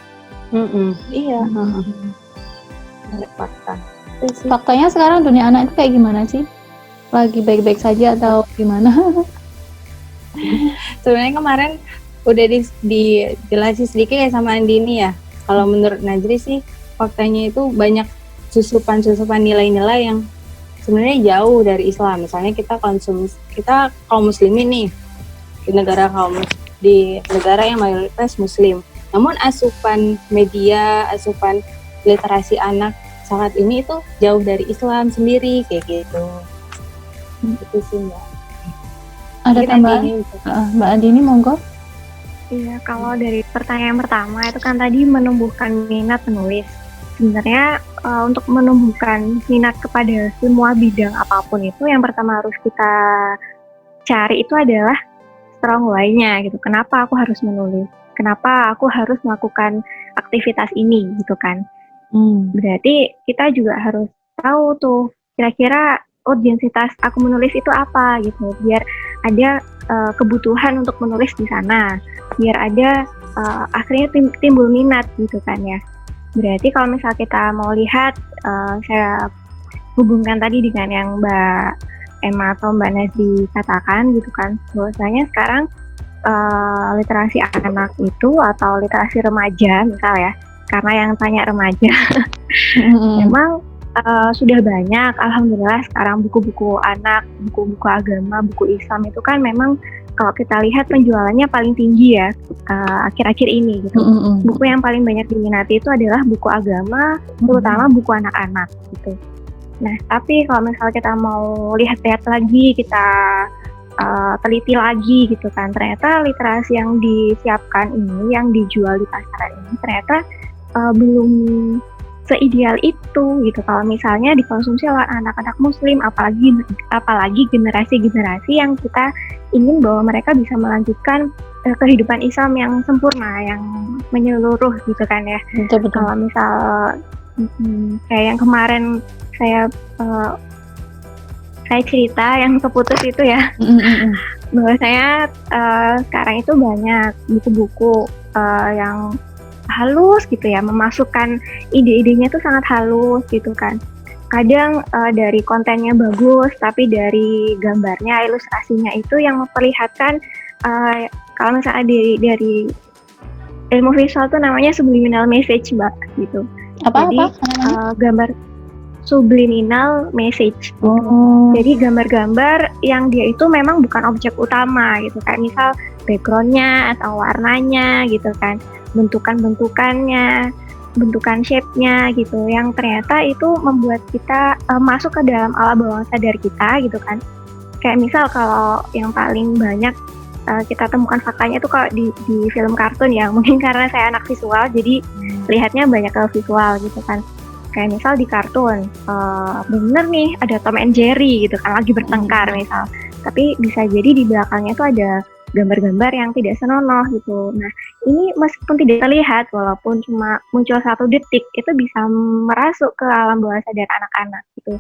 Speaker 4: Iya. Ada fakta. Itu sih.
Speaker 1: Faktanya sekarang dunia anak itu kayak gimana sih? Lagi baik-baik saja atau gimana?
Speaker 4: Sebenarnya kemarin udah dijelasin sedikit ya sama Andini ya. Kalau menurut Najri sih faktanya itu banyak susupan nilai-nilai yang sebenarnya jauh dari Islam. Misalnya kita kaum muslimin nih di negara yang mayoritas muslim. Namun asupan media, asupan literasi anak saat ini itu jauh dari Islam sendiri kayak gitu. Itu sih Mbak.
Speaker 1: Ada
Speaker 4: Mungkin
Speaker 1: tambahan?
Speaker 4: Andini bisa.
Speaker 1: Mbak Andini monggo.
Speaker 2: Iya, kalau dari pertanyaan pertama itu kan tadi menumbuhkan minat menulis. Sebenarnya untuk menumbuhkan minat kepada semua bidang apapun itu, yang pertama harus kita cari itu adalah strong why-nya gitu. Kenapa aku harus menulis? Kenapa aku harus melakukan aktivitas ini gitu kan? Berarti kita juga harus tahu tuh kira-kira urgensitas aku menulis itu apa gitu. Biar ada kebutuhan untuk menulis di sana. Biar ada akhirnya timbul minat gitu kan ya. Berarti kalau misal kita mau lihat, saya hubungkan tadi dengan yang Mbak Emma atau Mbak Nazri katakan gitu kan, bahwasanya sekarang literasi anak itu atau literasi remaja misal ya, karena yang tanya remaja, memang sudah banyak, alhamdulillah sekarang buku-buku anak, buku-buku agama, buku Islam itu kan memang kalau kita lihat penjualannya paling tinggi ya akhir-akhir ini gitu. Buku yang paling banyak diminati itu adalah buku agama, terutama buku anak-anak gitu. Nah, tapi kalau misalnya kita mau lihat-lihat lagi, kita teliti lagi gitu kan, ternyata literasi yang disiapkan ini, yang dijual di pasaran ini ternyata belum seideal itu gitu. Kalau misalnya dikonsumsi oleh anak-anak muslim, apalagi generasi-generasi yang kita ingin bahwa mereka bisa melanjutkan kehidupan Islam yang sempurna, yang menyeluruh gitu kan ya.
Speaker 1: Betul.
Speaker 2: Kalau misal kayak yang kemarin saya cerita yang keputus itu ya, bahwa saya sekarang itu banyak buku-buku yang halus gitu ya, memasukkan ide-idenya tuh sangat halus gitu kan. Kadang dari kontennya bagus, tapi dari gambarnya, ilustrasinya itu yang memperlihatkan kalau misalnya dari ilmu visual tuh namanya subliminal message Mbak gitu. Jadi gambar subliminal message. Jadi gambar-gambar yang dia itu memang bukan objek utama gitu, kayak misal backgroundnya atau warnanya gitu kan, bentukan-bentukannya, bentukan shape-nya gitu, yang ternyata itu membuat kita masuk ke dalam alam bawah sadar kita gitu kan. Kayak misal kalau yang paling banyak kita temukan faktanya itu kalau di film kartun ya, mungkin karena saya anak visual jadi lihatnya banyak ke visual gitu kan. Kayak misal di kartun, bener nih ada Tom and Jerry gitu kan lagi bertengkar misal, tapi bisa jadi di belakangnya itu ada gambar-gambar yang tidak senonoh gitu. Nah ini meskipun tidak terlihat, walaupun cuma muncul 1 detik, itu bisa merasuk ke alam bawah sadar anak-anak gitu.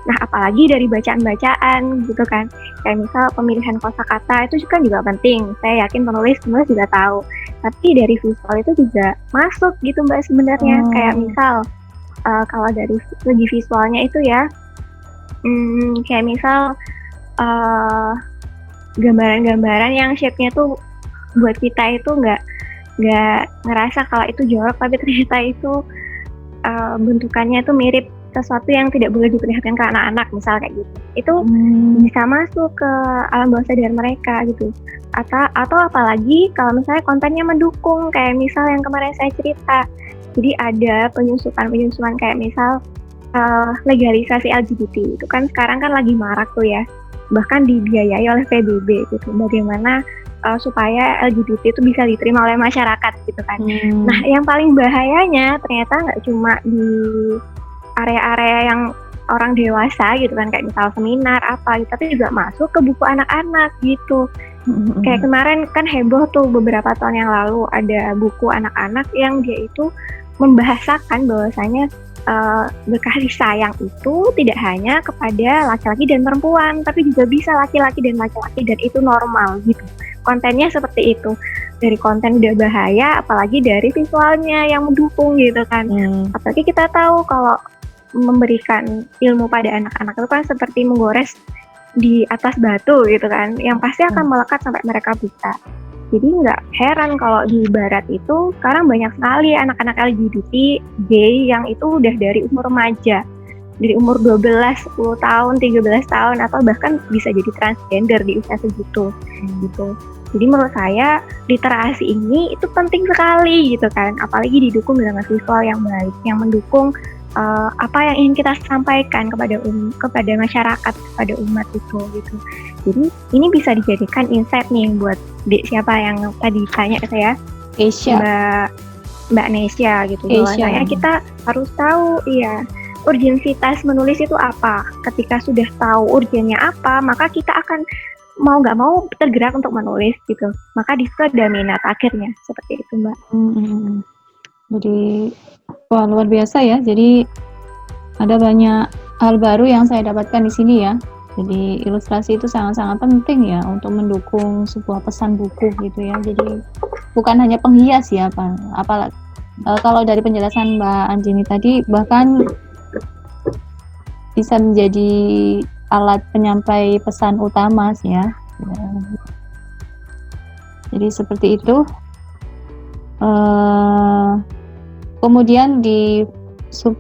Speaker 2: Nah apalagi dari bacaan-bacaan gitu kan, kayak misal pemilihan kosakata itu juga penting. Saya yakin penulis juga tahu, tapi dari visual itu juga masuk gitu Mbak sebenarnya. Kayak misal kalau dari segi visualnya itu ya, kayak misal gambaran-gambaran yang shape-nya tuh buat kita itu nggak ngerasa kalau itu jorok, tapi ternyata itu bentukannya itu mirip sesuatu yang tidak boleh diperlihatkan ke anak-anak, misal kayak gitu. Itu bisa masuk ke alam bawah sadar mereka gitu. Atau apalagi kalau misalnya kontennya mendukung, kayak misal yang kemarin saya cerita. Jadi ada penyusupan kayak misal legalisasi LGBT. Itu kan sekarang kan lagi marak tuh ya. Bahkan dibiayai oleh PBB gitu. Bagaimana supaya LGBT itu bisa diterima oleh masyarakat gitu kan. Nah, yang paling bahayanya ternyata nggak cuma di area-area yang orang dewasa gitu kan, kayak misal seminar apa gitu, tapi juga masuk ke buku anak-anak gitu. Kayak kemarin kan heboh tuh beberapa tahun yang lalu ada buku anak-anak yang dia itu membahasakan bahwasanya berkasih sayang itu tidak hanya kepada laki-laki dan perempuan, tapi juga bisa laki-laki dan laki-laki, dan itu normal gitu. Kontennya seperti itu. Dari konten udah bahaya, apalagi dari visualnya yang mendukung gitu kan. Apalagi kita tahu kalau memberikan ilmu pada anak-anak itu kan seperti menggores di atas batu gitu kan, yang pasti akan melekat sampai mereka buta. Jadi nggak heran kalau di barat itu sekarang banyak sekali anak-anak LGBT gay yang itu udah dari umur remaja, dari umur 12, 10 tahun, 13 tahun, atau bahkan bisa jadi transgender di usia segitu gitu. Jadi menurut saya literasi ini itu penting sekali gitu kan, apalagi didukung dengan visual yang baik, yang mendukung apa yang ingin kita sampaikan kepada masyarakat, kepada umat itu gitu. Jadi ini bisa dijadikan insight nih buat siapa yang tadi tanya ke saya, Mbak Nesya gitu. Bahwasanya kita harus tahu urgensitas menulis itu apa. Ketika sudah tahu urgennya apa, maka kita akan mau nggak mau tergerak untuk menulis gitu. Maka di situ ada minat akhirnya, seperti itu Mbak.
Speaker 1: Jadi wah, luar biasa ya. Jadi ada banyak hal baru yang saya dapatkan di sini ya. Jadi ilustrasi itu sangat-sangat penting ya untuk mendukung sebuah pesan buku gitu ya. Jadi bukan hanya penghias ya, apalagi kalau dari penjelasan Mbak Anjini tadi, bahkan bisa menjadi alat penyampai pesan utama sih ya. Jadi seperti itu. Kemudian di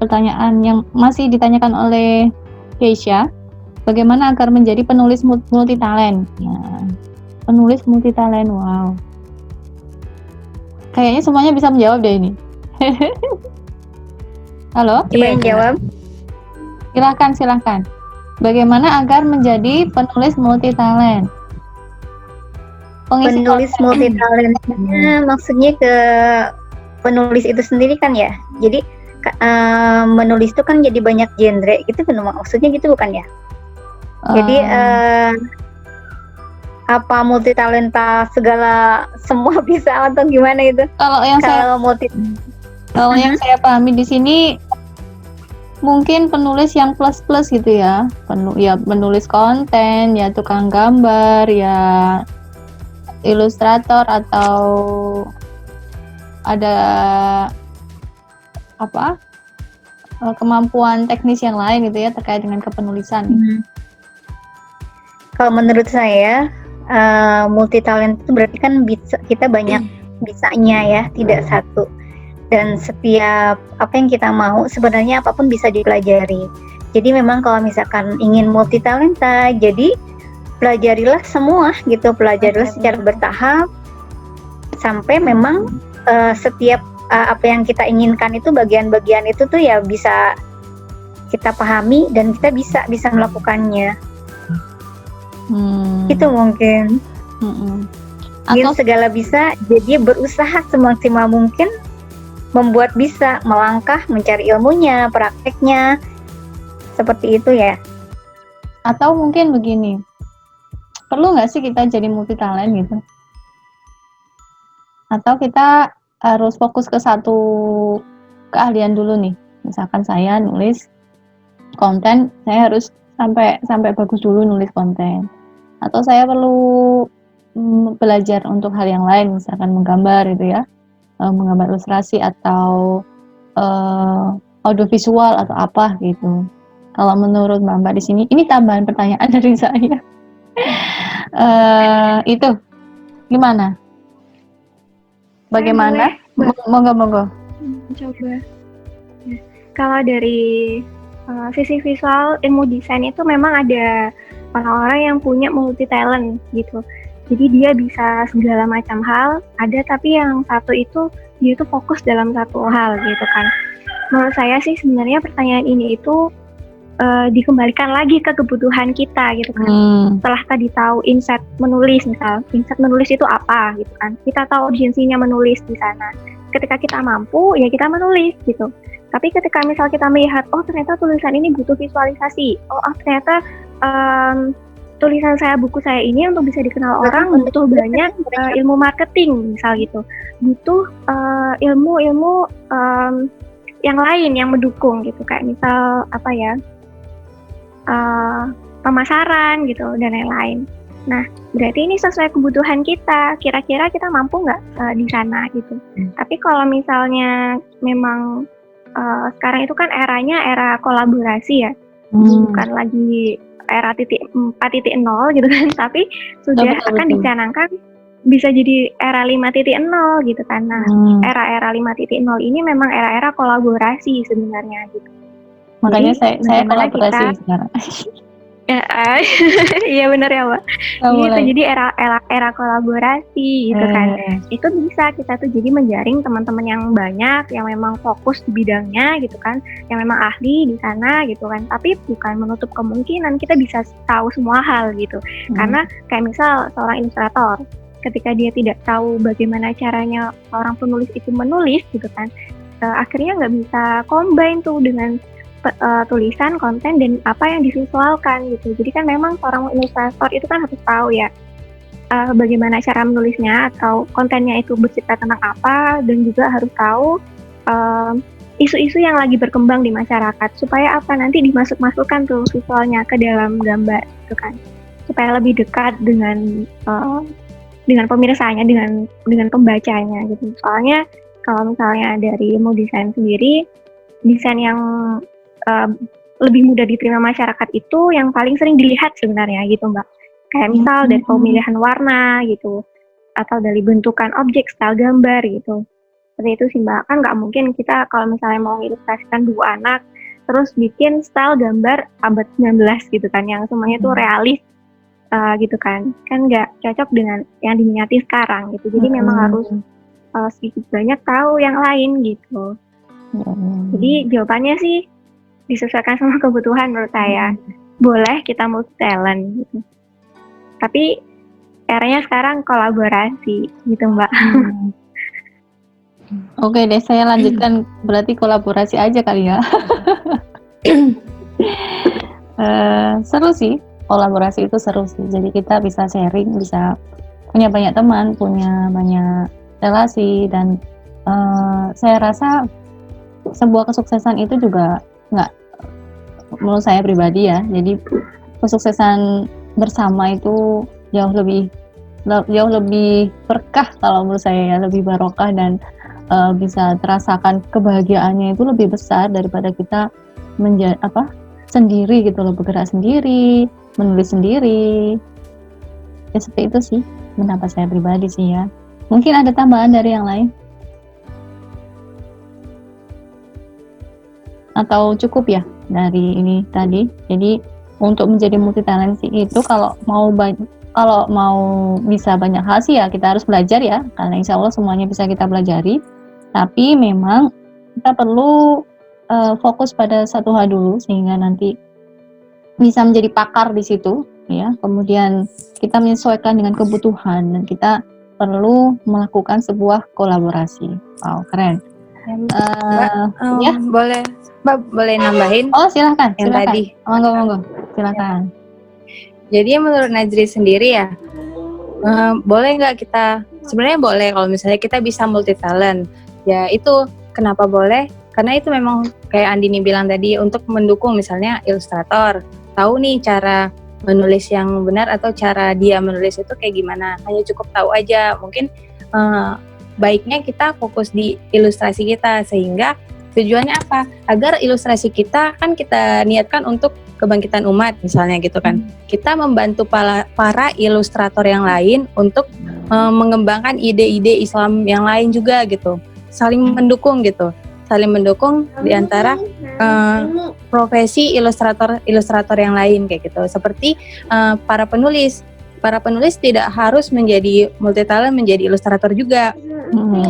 Speaker 1: pertanyaan yang masih ditanyakan oleh Keisha, bagaimana agar menjadi penulis multitalent? Nah, penulis multitalent, wow. Kayaknya semuanya bisa menjawab deh ini. Halo?
Speaker 3: Coba yang jawab.
Speaker 1: Silahkan. Bagaimana agar menjadi penulis multitalent?
Speaker 3: Penulis multitalentnya maksudnya ke penulis itu sendiri kan ya. Jadi menulis itu kan jadi banyak genre gitu, maksudnya gitu bukan ya? Jadi apa multitalenta segala semua bisa atau gimana itu?
Speaker 1: Kalau yang saya pahami di sini mungkin penulis yang plus gitu ya. Penulis konten, ya tukang gambar, ya ilustrator, atau ada kemampuan teknis yang lain gitu ya terkait dengan kepenulisan.
Speaker 3: Kalau menurut saya multitalent itu berarti kan kita banyak bisanya ya, tidak satu. Dan setiap apa yang kita mau sebenarnya apapun bisa dipelajari. Jadi memang kalau misalkan ingin multitalenta, jadi pelajarilah semua gitu, pelajarilah secara bertahap sampai memang setiap apa yang kita inginkan itu, bagian-bagian itu tuh ya bisa kita pahami dan kita bisa melakukannya. Itu mungkin. Ingin segala bisa, jadi berusaha semaksimal mungkin membuat bisa, melangkah, mencari ilmunya, prakteknya, seperti itu ya.
Speaker 1: Atau mungkin begini, perlu nggak sih kita jadi multitalent gitu? Atau kita harus fokus ke satu keahlian dulu nih? Misalkan saya nulis konten, saya harus sampai bagus dulu nulis konten. Atau saya perlu belajar untuk hal yang lain, misalkan menggambar gitu ya, menggambar ilustrasi atau audiovisual atau apa gitu. Kalau menurut Mbak di sini, ini tambahan pertanyaan dari saya. Itu gimana? Bagaimana? Monggo.
Speaker 2: Coba. Kalau dari sisi visual ilmu desain itu memang ada orang-orang yang punya multi talent gitu. Jadi dia bisa segala macam hal, ada tapi yang satu itu dia itu fokus dalam satu hal gitu kan. Menurut saya sih sebenarnya pertanyaan ini itu dikembalikan lagi ke kebutuhan kita gitu kan. Setelah tadi tahu insight menulis, misal insight menulis itu apa gitu kan, kita tahu urgensinya menulis di sana. Ketika kita mampu ya kita menulis gitu. Tapi ketika misal kita melihat, oh ternyata tulisan ini butuh visualisasi, oh ternyata tulisan saya, buku saya ini untuk bisa dikenal orang butuh banyak ilmu marketing misal gitu, butuh ilmu-ilmu yang lain yang mendukung gitu, kayak misal apa ya, pemasaran gitu dan lain-lain. Nah berarti ini sesuai kebutuhan kita, kira-kira kita mampu nggak di sana gitu. Tapi kalau misalnya memang sekarang itu kan eranya era kolaborasi ya, bukan lagi era 4.0 gitu kan, tapi sudah akan dicanangkan bisa jadi era 5.0 gitu kan. Nah, era-era 5.0 ini memang era-era kolaborasi sebenarnya gitu.
Speaker 1: Makanya
Speaker 2: Jadi,
Speaker 1: saya
Speaker 2: bagaimana
Speaker 1: kolaborasi
Speaker 2: kita-
Speaker 1: sekarang.
Speaker 2: Iya benar ya, Mbak. Gitu, jadi era kolaborasi gitu kan. Itu bisa kita tuh jadi menjaring teman-teman yang banyak yang memang fokus di bidangnya gitu kan, yang memang ahli di sana gitu kan. Tapi bukan menutup kemungkinan kita bisa tahu semua hal gitu. Karena kayak misal seorang ilustrator, ketika dia tidak tahu bagaimana caranya seorang penulis itu menulis gitu kan, akhirnya nggak bisa combine tuh dengan tulisan, konten, dan apa yang divisualkan gitu. Jadi kan memang seorang ilustrator itu kan harus tahu ya bagaimana cara menulisnya atau kontennya itu bercerita tentang apa, dan juga harus tahu isu-isu yang lagi berkembang di masyarakat supaya apa nanti dimasuk-masukkan tuh visualnya ke dalam gambar gitu kan, supaya lebih dekat dengan pemirsanya, dengan pembacanya gitu. Soalnya kalau misalnya dari ilmu desain sendiri, desain yang lebih mudah diterima masyarakat itu yang paling sering dilihat sebenarnya gitu Mbak. Kayak misal dari pemilihan warna gitu, atau dari bentukan objek, style gambar gitu. Seperti itu sih Mbak. Kan nggak mungkin kita kalau misalnya mau ilustrasikan buku anak, terus bikin style gambar abad 19 gitu kan, yang semuanya tuh realis gitu kan. Kan nggak cocok dengan yang diminati sekarang gitu. Jadi memang harus sedikit banyak tahu yang lain gitu. Jadi jawabannya sih disesuaikan sama kebutuhan menurut saya. Boleh kita multi talent gitu. Tapi eranya sekarang kolaborasi gitu Mbak.
Speaker 1: Oke deh, saya lanjutkan berarti kolaborasi aja kali ya. Seru sih, kolaborasi itu seru sih. Jadi kita bisa sharing, bisa punya banyak teman, punya banyak relasi, dan saya rasa sebuah kesuksesan itu juga nggak, menurut saya pribadi ya, jadi kesuksesan bersama itu jauh lebih berkah kalau menurut saya ya, lebih barokah, dan bisa terasakan kebahagiaannya itu lebih besar daripada kita sendiri gitu loh, bergerak sendiri, menulis sendiri. Ya seperti itu sih pendapat saya pribadi sih ya. Mungkin ada tambahan dari yang lain? Atau cukup ya dari ini tadi? Jadi untuk menjadi multi talent itu kalau mau bisa banyak hal sih ya kita harus belajar ya, karena insya Allah semuanya bisa kita pelajari. Tapi memang kita perlu fokus pada satu hal dulu sehingga nanti bisa menjadi pakar di situ ya. Kemudian kita menyesuaikan dengan kebutuhan dan kita perlu melakukan sebuah kolaborasi. Wow, keren. Ya,
Speaker 4: Mbak boleh nambahin?
Speaker 1: Oh silahkan.
Speaker 4: Yang tadi.
Speaker 1: Monggo, silahkan.
Speaker 4: Jadi menurut Nazri sendiri ya, boleh nggak kita, sebenarnya boleh kalau misalnya kita bisa multi talent. Ya itu kenapa boleh? Karena itu memang kayak Andini bilang tadi, untuk mendukung misalnya ilustrator, tahu nih cara menulis yang benar atau cara dia menulis itu kayak gimana. Hanya cukup tahu aja. Mungkin baiknya kita fokus di ilustrasi kita, sehingga tujuannya apa? Agar ilustrasi kita kan kita niatkan untuk kebangkitan umat misalnya gitu kan. Kita membantu para ilustrator yang lain untuk mengembangkan ide-ide Islam yang lain juga gitu. Saling mendukung gitu. Saling mendukung di antara profesi ilustrator yang lain kayak gitu. Seperti para penulis tidak harus menjadi multitalent menjadi ilustrator juga.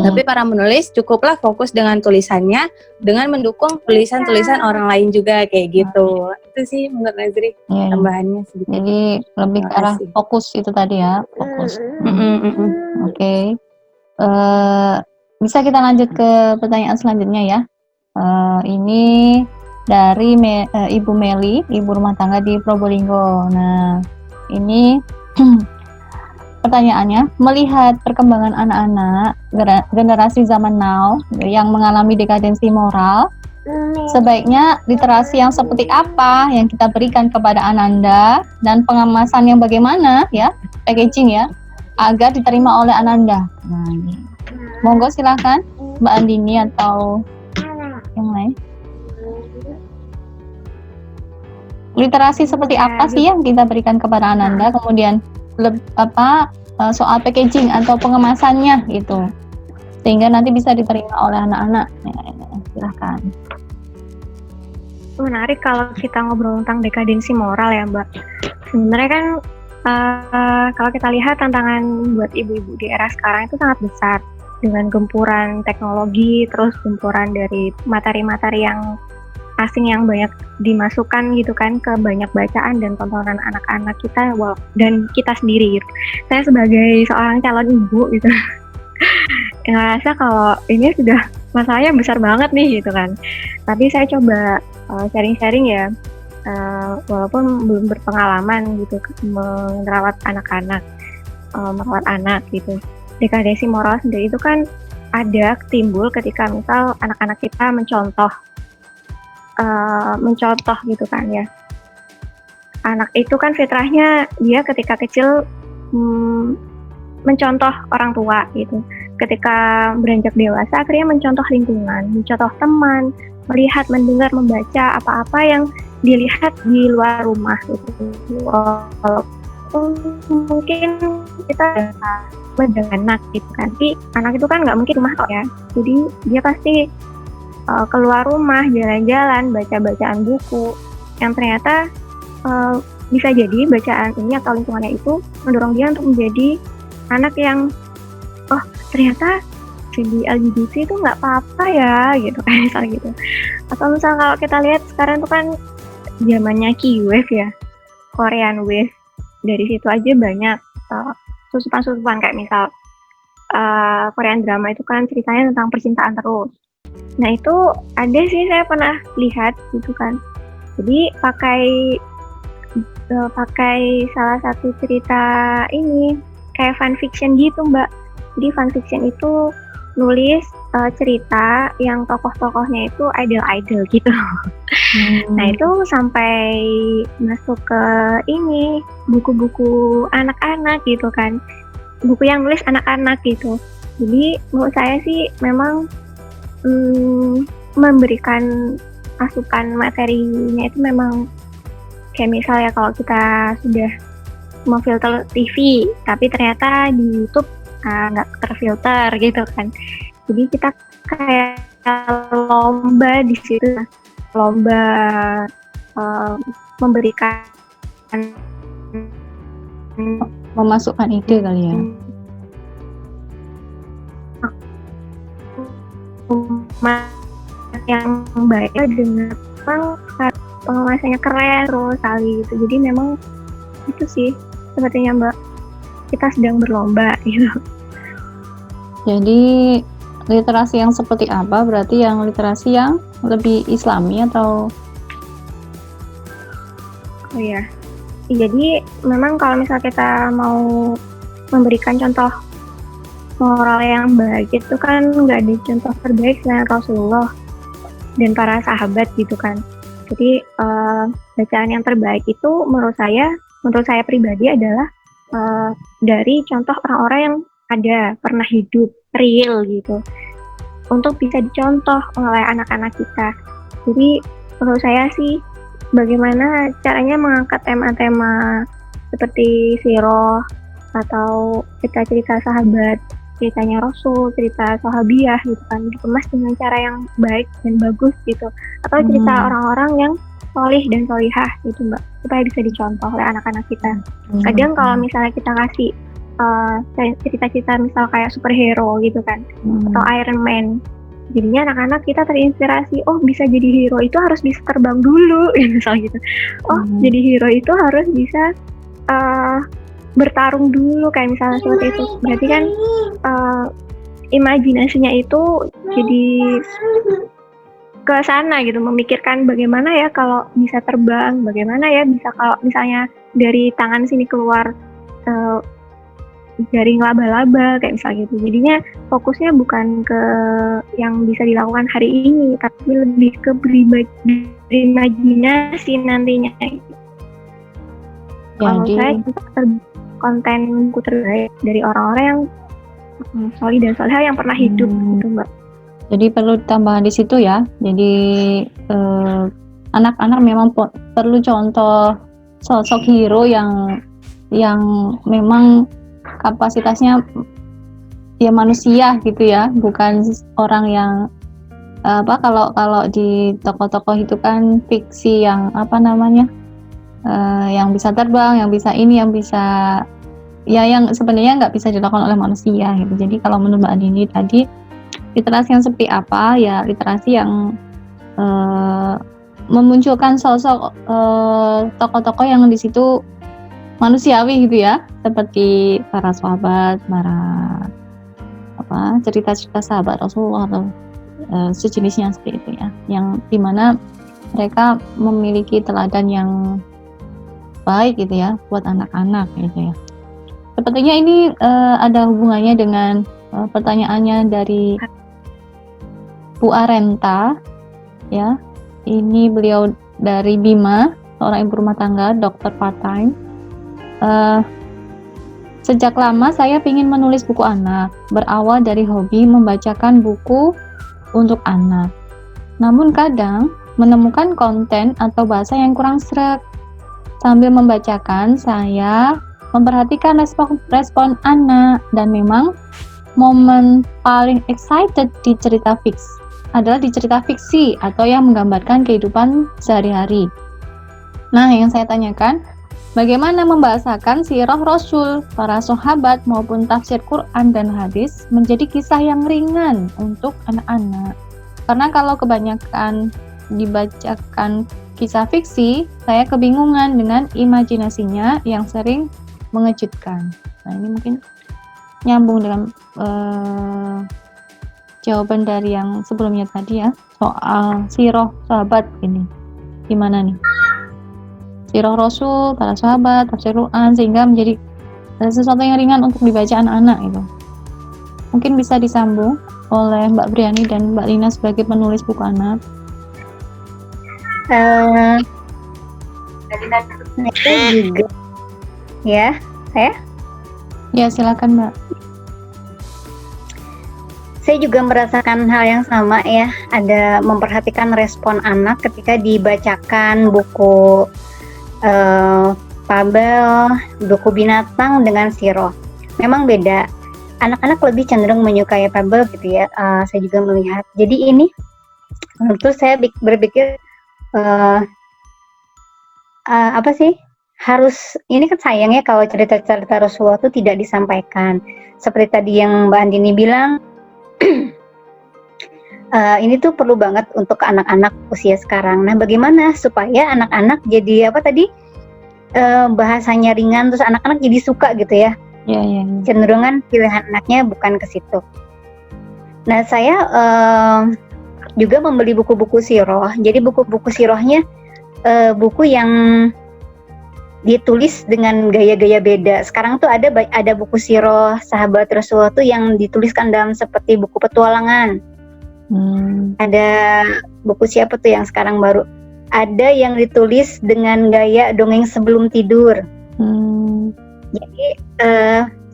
Speaker 4: Tapi para menulis cukuplah fokus dengan tulisannya dengan mendukung tulisan-tulisan orang lain juga kayak gitu. Itu sih menurut Nazri
Speaker 1: Iya, iya.
Speaker 4: tambahannya sedikit.
Speaker 1: Jadi lebih ke
Speaker 4: Terima
Speaker 1: arah
Speaker 4: kasih.
Speaker 1: fokus itu tadi ya, fokus. Oke. Bisa kita lanjut ke pertanyaan selanjutnya ya. Ini dari Ibu Meli, ibu rumah tangga di Probolinggo. Nah, ini pertanyaannya, melihat perkembangan anak-anak generasi zaman now yang mengalami dekadensi moral, sebaiknya literasi yang seperti apa yang kita berikan kepada Ananda dan pengemasan yang bagaimana ya, packaging ya, agar diterima oleh Ananda. Nah, ini. Monggo silakan Mbak Andini atau yang lain. Literasi seperti apa sih yang kita berikan kepada Ananda, kemudian soal packaging atau pengemasannya gitu, sehingga nanti bisa diterima oleh anak-anak. Silahkan.
Speaker 2: Menarik kalau kita ngobrol tentang dekadensi moral ya Mbak. Sebenarnya kan kalau kita lihat tantangan buat ibu-ibu di era sekarang itu sangat besar, dengan gempuran teknologi, terus gempuran dari materi-materi yang asing yang banyak dimasukkan gitu kan ke banyak bacaan dan tontonan anak-anak kita dan kita sendiri gitu. Saya sebagai seorang calon ibu gitu ngerasa kalau ini sudah masalahnya besar banget nih gitu kan. Tapi saya coba sharing-sharing ya, walaupun belum berpengalaman gitu merawat anak-anak, merawat anak gitu. Dekadensi moral sendiri itu kan ada timbul ketika misal anak-anak kita mencontoh gitu kan ya. Anak itu kan fitrahnya dia ketika kecil mencontoh orang tua gitu. Ketika beranjak dewasa akhirnya mencontoh lingkungan, mencontoh teman, melihat, mendengar, membaca apa-apa yang dilihat di luar rumah gitu. Mungkin kita dengan anak gitu kan. Tapi anak itu kan nggak mungkin rumah kok ya. Jadi dia pasti keluar rumah, jalan-jalan, baca-bacaan buku yang ternyata bisa jadi bacaan ini atau lingkungannya itu mendorong dia untuk menjadi anak yang ternyata jadi LGBT itu nggak apa-apa ya gitu kan, misalnya gitu. Atau misal kalau kita lihat sekarang itu kan zamannya K-Wave ya, Korean Wave, dari situ aja banyak susupan-susupan kayak misal Korean drama itu kan ceritanya tentang percintaan terus. Nah itu ada sih, saya pernah lihat gitu kan. Jadi pakai salah satu cerita ini kayak fanfiction gitu Mbak. Jadi fanfiction itu nulis cerita yang tokoh-tokohnya itu idol-idol gitu. Nah itu sampai masuk ke ini buku-buku anak-anak gitu kan. Buku yang nulis anak-anak gitu. Jadi menurut saya sih memang memberikan asupan materinya itu memang kayak misal ya kalau kita sudah memfilter TV tapi ternyata di YouTube nggak terfilter gitu kan. Jadi kita kayak lomba di situ, lomba memberikan
Speaker 1: memasukkan ide kali ya.
Speaker 2: Yang baik dengan pengemasannya keren terus kali gitu. Jadi memang itu sih sepertinya Mbak, kita sedang berlomba gitu.
Speaker 1: Jadi literasi yang seperti apa? Berarti yang literasi yang lebih islami atau?
Speaker 2: Oh iya. Jadi memang kalau misal kita mau memberikan contoh moral yang baik itu kan nggak ada contoh terbaik selain Rasulullah dan para sahabat gitu kan. Jadi bacaan yang terbaik itu menurut saya pribadi adalah dari contoh orang-orang yang ada pernah hidup real gitu, untuk bisa dicontoh oleh anak-anak kita. Jadi menurut saya sih bagaimana caranya mengangkat tema-tema seperti sirah atau cerita-cerita sahabat ceritanya Rasul, cerita Sahabiah gitu kan, dikemas dengan cara yang baik dan bagus gitu, atau cerita orang-orang yang solih dan solihah gitu Mbak, supaya bisa dicontoh oleh anak-anak kita. Kadang kalau misalnya kita kasih cerita-cerita misal kayak superhero gitu kan, atau Iron Man, jadinya anak-anak kita terinspirasi, oh bisa jadi hero itu harus bisa terbang dulu misal gitu, oh jadi hero itu harus bisa bertarung dulu kayak misalnya seperti itu. Berarti kan imajinasinya itu jadi ke sana gitu, memikirkan bagaimana ya kalau bisa terbang, bagaimana ya bisa kalau misalnya dari tangan sini keluar jaring laba-laba kayak misalnya gitu. Jadinya fokusnya bukan ke yang bisa dilakukan hari ini, tapi lebih ke berimajinasi nantinya. Kalau saya konten buku terbaik dari orang-orang yang solih dan soleha yang pernah hidup gitu Mbak.
Speaker 1: Jadi perlu tambahan di situ ya. Jadi anak-anak memang perlu contoh sosok hero yang memang kapasitasnya ya manusia gitu ya, bukan orang yang kalau di tokoh-tokoh itu kan fiksi yang yang bisa terbang, yang bisa ini, yang bisa ya yang sebenarnya nggak bisa dilakukan oleh manusia gitu. Jadi kalau menurut Mbak Andini tadi, literasi yang seperti apa ya, literasi yang memunculkan sosok tokoh-tokoh yang di situ manusiawi gitu ya, seperti para sahabat, para cerita-cerita sahabat Rasulullah atau sejenisnya seperti itu ya, yang dimana mereka memiliki teladan yang baik gitu ya buat anak-anak gitu ya. Sepertinya ini ada hubungannya dengan pertanyaannya dari Bu Arenta ya. Ini beliau dari Bima, seorang ibu rumah tangga, dokter part-time. Sejak lama saya ingin menulis buku anak, berawal dari hobi membacakan buku untuk anak. Namun kadang menemukan konten atau bahasa yang kurang sreg. Sambil membacakan, saya memperhatikan respon anak, dan memang momen paling excited di cerita fiksi atau yang menggambarkan kehidupan sehari-hari. Nah, yang saya tanyakan, bagaimana membahasakan sirah Rasul, para sahabat maupun tafsir Quran dan hadis menjadi kisah yang ringan untuk anak-anak? Karena kalau kebanyakan dibacakan kisah fiksi, saya kebingungan dengan imajinasinya yang sering mengejutkan. Nah, ini mungkin nyambung dengan jawaban dari yang sebelumnya tadi ya, soal sirah sahabat ini. Gimana nih? Sirah Rasul, para sahabat, tafsir Quran, sehingga menjadi sesuatu yang ringan untuk dibaca anak-anak itu. Mungkin bisa disambung oleh Mbak Briani dan Mbak Lina sebagai penulis buku anak.
Speaker 3: Itu juga ya, saya?
Speaker 1: Ya, silakan Mbak.
Speaker 3: Saya juga merasakan hal yang sama ya, ada memperhatikan respon anak ketika dibacakan buku fabel, buku binatang dengan sirah. Memang beda. Anak-anak lebih cenderung menyukai fabel gitu ya. Saya juga melihat. Jadi ini, terus saya berpikir apa sih? Harus, ini kan sayang ya kalau cerita-cerita Rasulullah itu tidak disampaikan. Seperti tadi yang Mbak Andini bilang, ini tuh perlu banget untuk anak-anak usia sekarang. Nah, bagaimana supaya anak-anak jadi bahasanya ringan, terus anak-anak jadi suka gitu ya?
Speaker 1: Ya.
Speaker 3: Cenderungan pilihan anaknya bukan ke situ. Nah, saya juga membeli buku-buku sirah. Jadi buku-buku sirahnya buku yang ditulis dengan gaya-gaya beda. Sekarang tuh ada buku sirah sahabat Rasulullah tuh yang dituliskan dalam seperti buku petualangan. Ada buku siapa tuh yang sekarang baru? Ada yang ditulis dengan gaya dongeng sebelum tidur. Jadi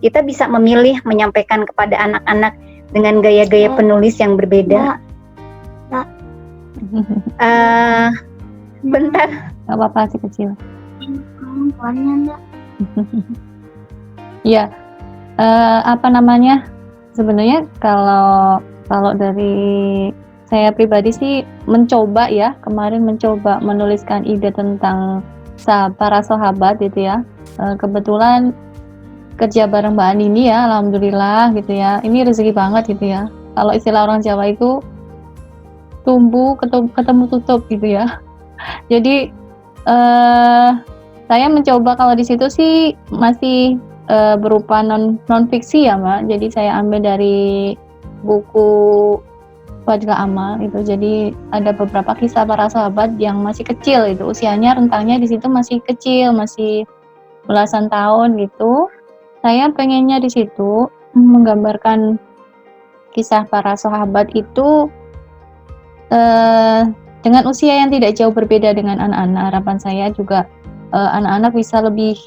Speaker 3: kita bisa memilih menyampaikan kepada anak-anak dengan gaya-gaya penulis yang berbeda. Bentar.
Speaker 1: Gak apa-apa, si kecil. Ya, sebenarnya kalau kalau dari saya pribadi sih mencoba ya, kemarin mencoba menuliskan ide tentang para sahabat gitu ya. Kebetulan kerja bareng Mbak Anini ya, alhamdulillah gitu ya. Ini rezeki banget gitu ya. Kalau istilah orang Jawa itu tumbuh ketemu tutup gitu ya. Jadi saya mencoba kalau di situ sih masih berupa non fiksi ya Mbak. Jadi saya ambil dari buku Fadila Amal itu. Jadi ada beberapa kisah para sahabat yang masih kecil itu, usianya rentangnya di situ masih kecil, masih belasan tahun gitu. Saya pengennya di situ menggambarkan kisah para sahabat itu dengan usia yang tidak jauh berbeda dengan anak-anak. Harapan saya juga anak-anak bisa lebih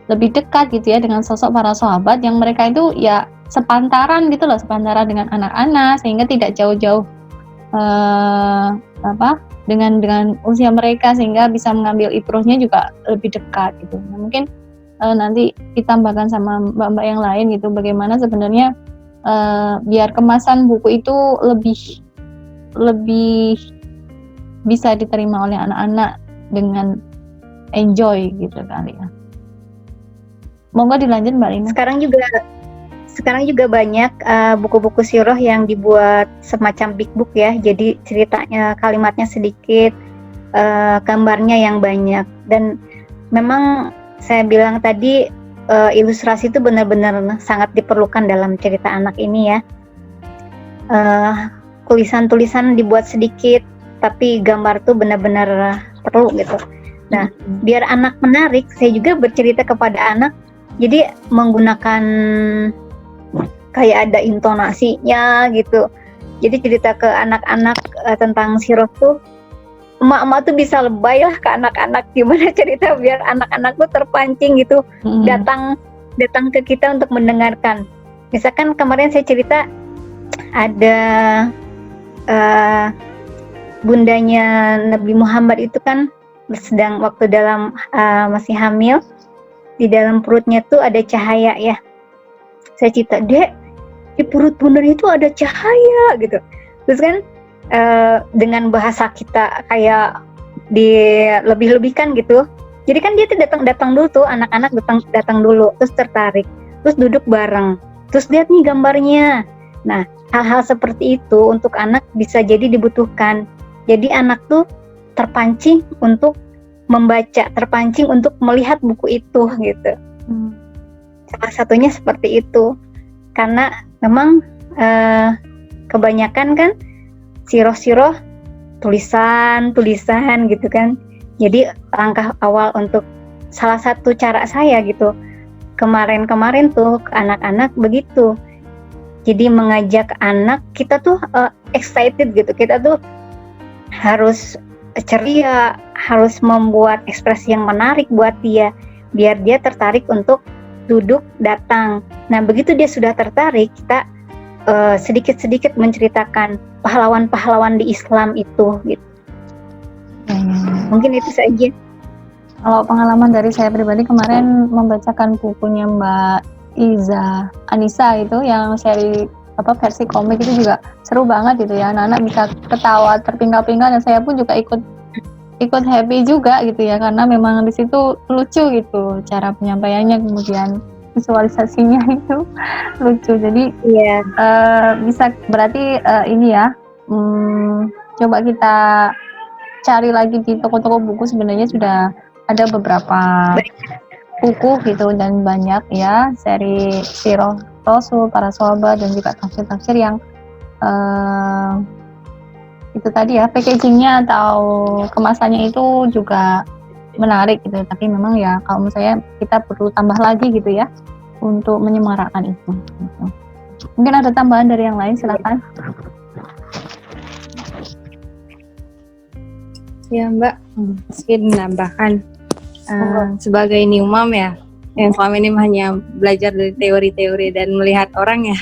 Speaker 1: dekat gitu ya dengan sosok para sahabat yang mereka itu ya sepantaran gitu loh, sepantaran dengan anak-anak, sehingga tidak jauh-jauh dengan usia mereka, sehingga bisa mengambil ibrahnya juga lebih dekat gitu. Nah, mungkin nanti ditambahkan sama mbak-mbak yang lain gitu, bagaimana sebenarnya biar kemasan buku itu lebih bisa diterima oleh anak-anak dengan enjoy gitu kali ya. Monggo dilanjut Mbak Lina.
Speaker 3: Sekarang juga banyak buku-buku sirah yang dibuat semacam big book ya. Jadi ceritanya, kalimatnya sedikit, gambarnya yang banyak. Dan memang saya bilang tadi ilustrasi itu benar-benar sangat diperlukan dalam cerita anak ini ya. Tulisan-tulisan dibuat sedikit, tapi gambar tuh benar-benar perlu gitu. Nah, biar anak menarik, saya juga bercerita kepada anak. Jadi menggunakan kayak ada intonasinya gitu. Jadi cerita ke anak-anak tentang sirah tuh, emak-emak tuh bisa lebay lah ke anak-anak, gimana cerita biar anak-anak tuh terpancing gitu, datang ke kita untuk mendengarkan. Misalkan kemarin saya cerita ada bundanya Nabi Muhammad itu kan sedang waktu dalam masih hamil, di dalam perutnya tuh ada cahaya ya. Saya cerita, Dek, di perut bundanya itu ada cahaya gitu. Terus kan dengan bahasa kita kayak dilebih-lebihkan gitu. Jadi kan dia tuh datang dulu tuh, anak-anak datang dulu, terus tertarik, terus duduk bareng, terus lihat nih gambarnya. Nah, hal-hal seperti itu untuk anak bisa jadi dibutuhkan. Jadi anak tuh terpancing untuk membaca, terpancing untuk melihat buku itu gitu. Salah satunya seperti itu. Karena memang kebanyakan kan sirah-sirah tulisan gitu kan. Jadi langkah awal untuk salah satu cara saya gitu kemarin tuh ke anak-anak begitu. Jadi mengajak anak, kita tuh excited gitu, kita tuh harus ceria, harus membuat ekspresi yang menarik buat dia, biar dia tertarik untuk duduk datang. Nah begitu dia sudah tertarik, kita sedikit-sedikit menceritakan pahlawan-pahlawan di Islam itu gitu. Mungkin itu saja.
Speaker 1: Kalau pengalaman dari saya pribadi kemarin membacakan bukunya Mbak Iza Anissa itu yang versi komik itu juga seru banget gitu ya. Anak-anak bisa ketawa terpinggal-pinggal dan saya pun juga ikut happy juga gitu ya, karena memang di situ lucu gitu cara penyampaiannya, kemudian visualisasinya itu lucu. Jadi bisa berarti ini ya, coba kita cari lagi di toko-toko buku, sebenarnya sudah ada beberapa buku gitu dan banyak ya seri sirah Rasul, para sahabat, dan juga tafsir-tafsir yang itu tadi ya, packagingnya atau kemasannya itu juga menarik gitu. Tapi memang ya kalau menurut saya kita perlu tambah lagi gitu ya untuk menyemarakkan itu gitu. Mungkin ada tambahan dari yang lain, silakan.
Speaker 4: Ya Mbak, mungkin menambahkan sebagai new mom ya, yang selama ini hanya belajar dari teori-teori dan melihat orang ya,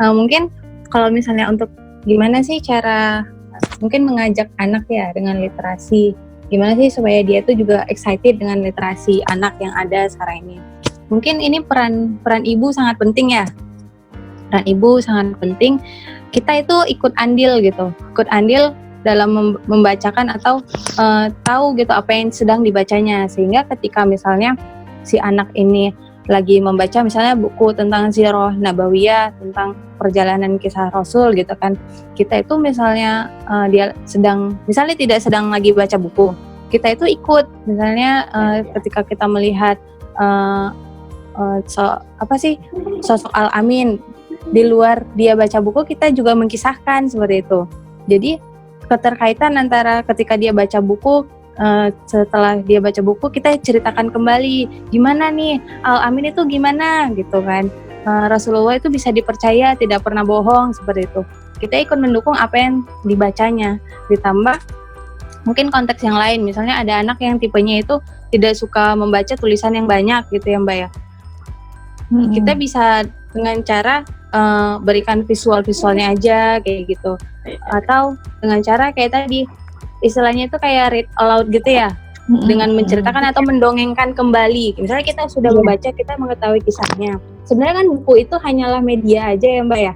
Speaker 4: mungkin kalau misalnya untuk gimana sih cara mungkin mengajak anak ya dengan literasi, gimana sih supaya dia tuh juga excited dengan literasi anak yang ada sekarang ini. Mungkin ini peran ibu sangat penting ya, peran ibu sangat penting. Kita itu ikut andil gitu, ikut andil dalam membacakan atau tahu gitu apa yang sedang dibacanya, sehingga ketika misalnya si anak ini lagi membaca misalnya buku tentang Sirah Nabawiyah, tentang perjalanan kisah Rasul gitu kan, kita itu misalnya dia misalnya tidak sedang lagi baca buku, kita itu ikut misalnya ketika kita melihat sosok Al-Amin di luar dia baca buku, kita juga mengkisahkan seperti itu. Jadi keterkaitan antara ketika dia baca buku, setelah dia baca buku kita ceritakan kembali gimana nih Al-Amin itu gimana gitu kan, Rasulullah itu bisa dipercaya, tidak pernah bohong, seperti itu. Kita ikut mendukung apa yang dibacanya, ditambah mungkin konteks yang lain, misalnya ada anak yang tipenya itu tidak suka membaca tulisan yang banyak gitu ya Mbak ya. Kita bisa dengan cara berikan visualnya aja kayak gitu, atau dengan cara kayak tadi istilahnya itu kayak read aloud gitu ya, dengan menceritakan atau mendongengkan kembali. Misalnya kita sudah membaca, kita mengetahui kisahnya. Sebenarnya kan buku itu hanyalah media aja ya Mbak ya,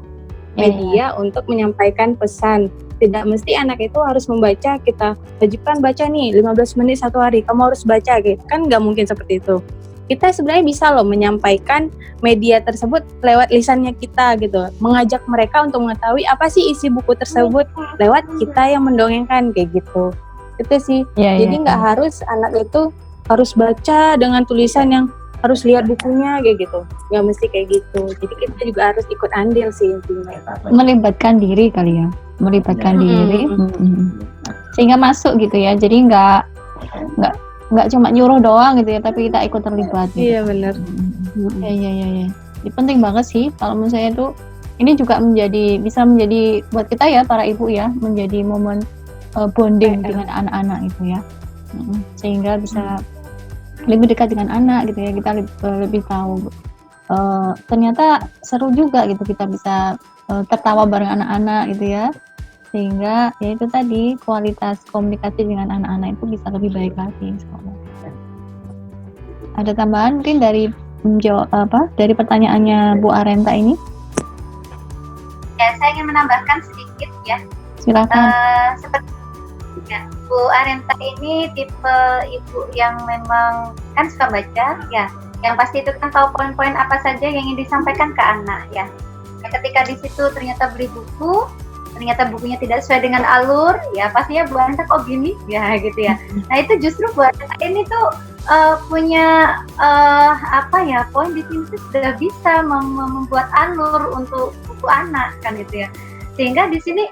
Speaker 4: media untuk menyampaikan pesan. Tidak mesti anak itu harus membaca, kita wajibkan baca nih 15 menit satu hari, kamu harus baca gitu. Kan nggak mungkin seperti itu. Kita sebenarnya bisa loh menyampaikan media tersebut lewat lisannya kita gitu, mengajak mereka untuk mengetahui apa sih isi buku tersebut lewat kita yang mendongengkan kayak gitu. Itu sih. Jadi nggak harus anak itu harus baca dengan tulisan yang harus lihat bukunya kayak gitu, nggak mesti kayak gitu. Jadi kita juga harus ikut andil sih intinya.
Speaker 1: Melibatkan diri kali ya, melibatkan diri sehingga masuk gitu ya. Jadi nggak cuma nyuruh doang gitu ya, tapi kita ikut terlibat gitu.
Speaker 4: Iya benar.
Speaker 1: Iya. Ini penting banget sih kalau menurut saya tuh. Ini juga bisa menjadi buat kita ya para ibu ya, menjadi momen bonding dengan anak-anak itu ya. Sehingga bisa lebih dekat dengan anak gitu ya, kita lebih tahu ternyata seru juga gitu, kita bisa tertawa bareng anak-anak gitu ya, sehingga ya itu tadi kualitas komunikasi dengan anak-anak itu bisa lebih baik lagi. Ada tambahan mungkin dari dari pertanyaannya Bu Arenta ini?
Speaker 3: Ya, saya ingin menambahkan sedikit ya.
Speaker 1: Silakan.
Speaker 3: Seperti ya, Bu Arenta ini tipe ibu yang memang kan suka baca ya, yang pasti itu kan tahu poin-poin apa saja yang ingin disampaikan ke anak ya. Nah, ketika di situ ternyata beli buku, ternyata bukunya tidak sesuai dengan alur, ya pastinya Bu Arenta kok gini ya gitu ya. Nah itu justru Bu Arenta ini tuh punya poin di sini tuh sudah bisa membuat alur untuk buku anak kan gitu ya. Sehingga di sini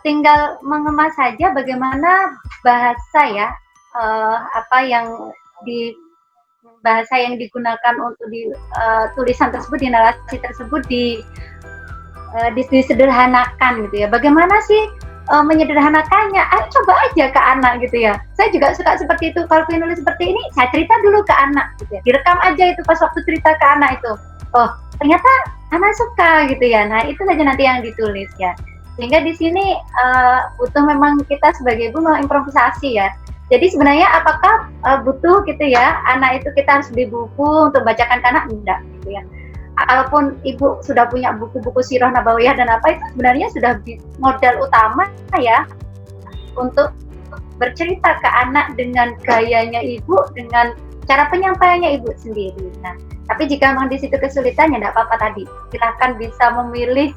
Speaker 3: tinggal mengemas saja bagaimana bahasa ya, bahasa yang digunakan untuk di tulisan tersebut, di narasi tersebut disederhanakan gitu ya. Bagaimana sih menyederhanakannya? Ayo coba aja ke anak gitu ya. Saya juga suka seperti itu. Kalau pengen nulis seperti ini, saya cerita dulu ke anak gitu ya. Direkam aja itu pas waktu cerita ke anak itu. Oh, ternyata anak suka gitu ya. Nah, itu saja nanti yang ditulis ya. Sehingga di sini butuh memang kita sebagai ibu mengimprovisasi ya. Jadi sebenarnya apakah butuh gitu ya, anak itu kita harus beli buku untuk bacakan ke anak? Enggak gitu ya. Kalaupun ibu sudah punya buku-buku Sirah Nabawiyah dan apa, itu sebenarnya sudah modal utama ya untuk bercerita ke anak dengan gayanya ibu, dengan cara penyampaiannya ibu sendiri. Nah, tapi jika memang di situ kesulitan ya tidak apa-apa tadi. Silakan bisa memilih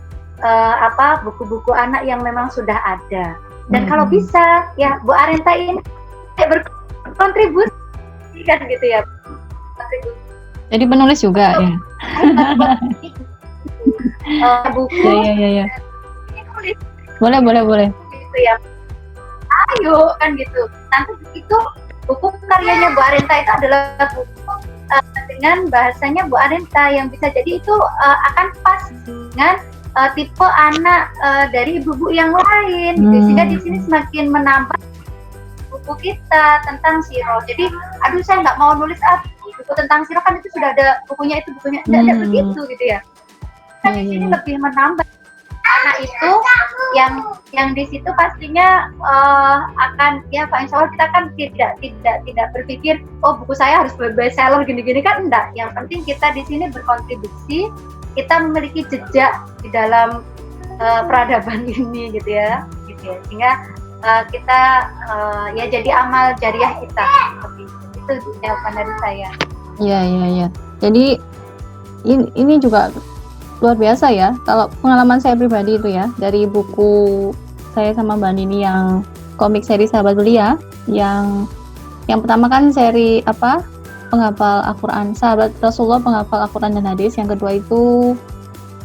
Speaker 3: buku-buku anak yang memang sudah ada. Dan kalau bisa ya Bu Arenta ini berkontribusi kan gitu ya.
Speaker 1: Jadi penulis juga ya.
Speaker 3: Buku.
Speaker 1: Ya. Boleh.
Speaker 3: Gitu ya. Ayo kan gitu. Nanti itu buku karyanya Bu Arenta itu adalah buku dengan bahasanya Bu Arenta yang bisa jadi itu akan pas dengan tipe anak dari ibu-ibu yang lain. Sehingga di sini semakin menambah buku kita tentang Sirah. Jadi, aduh saya nggak mau nulis buku tentang Sirah, kan itu sudah ada bukunya tidak begitu gitu ya. Kan di sini lebih menambah anak itu yang di situ pastinya akan ya Pak, insya Allah kita kan tidak berpikir buku saya harus bestseller gini-gini kan, enggak. Yang penting kita di sini berkontribusi
Speaker 5: kita memiliki jejak di dalam peradaban ini gitu ya. Sehingga kita ya jadi amal jariah kita seperti itu jawaban dari saya.
Speaker 1: Iya. Jadi ini juga luar biasa ya. Kalau pengalaman saya pribadi itu ya, dari buku saya sama Mbak Nini yang komik seri Sahabat Belia, yang pertama kan seri penghafal Al-Quran, sahabat Rasulullah penghafal Al-Quran dan hadis. Yang kedua itu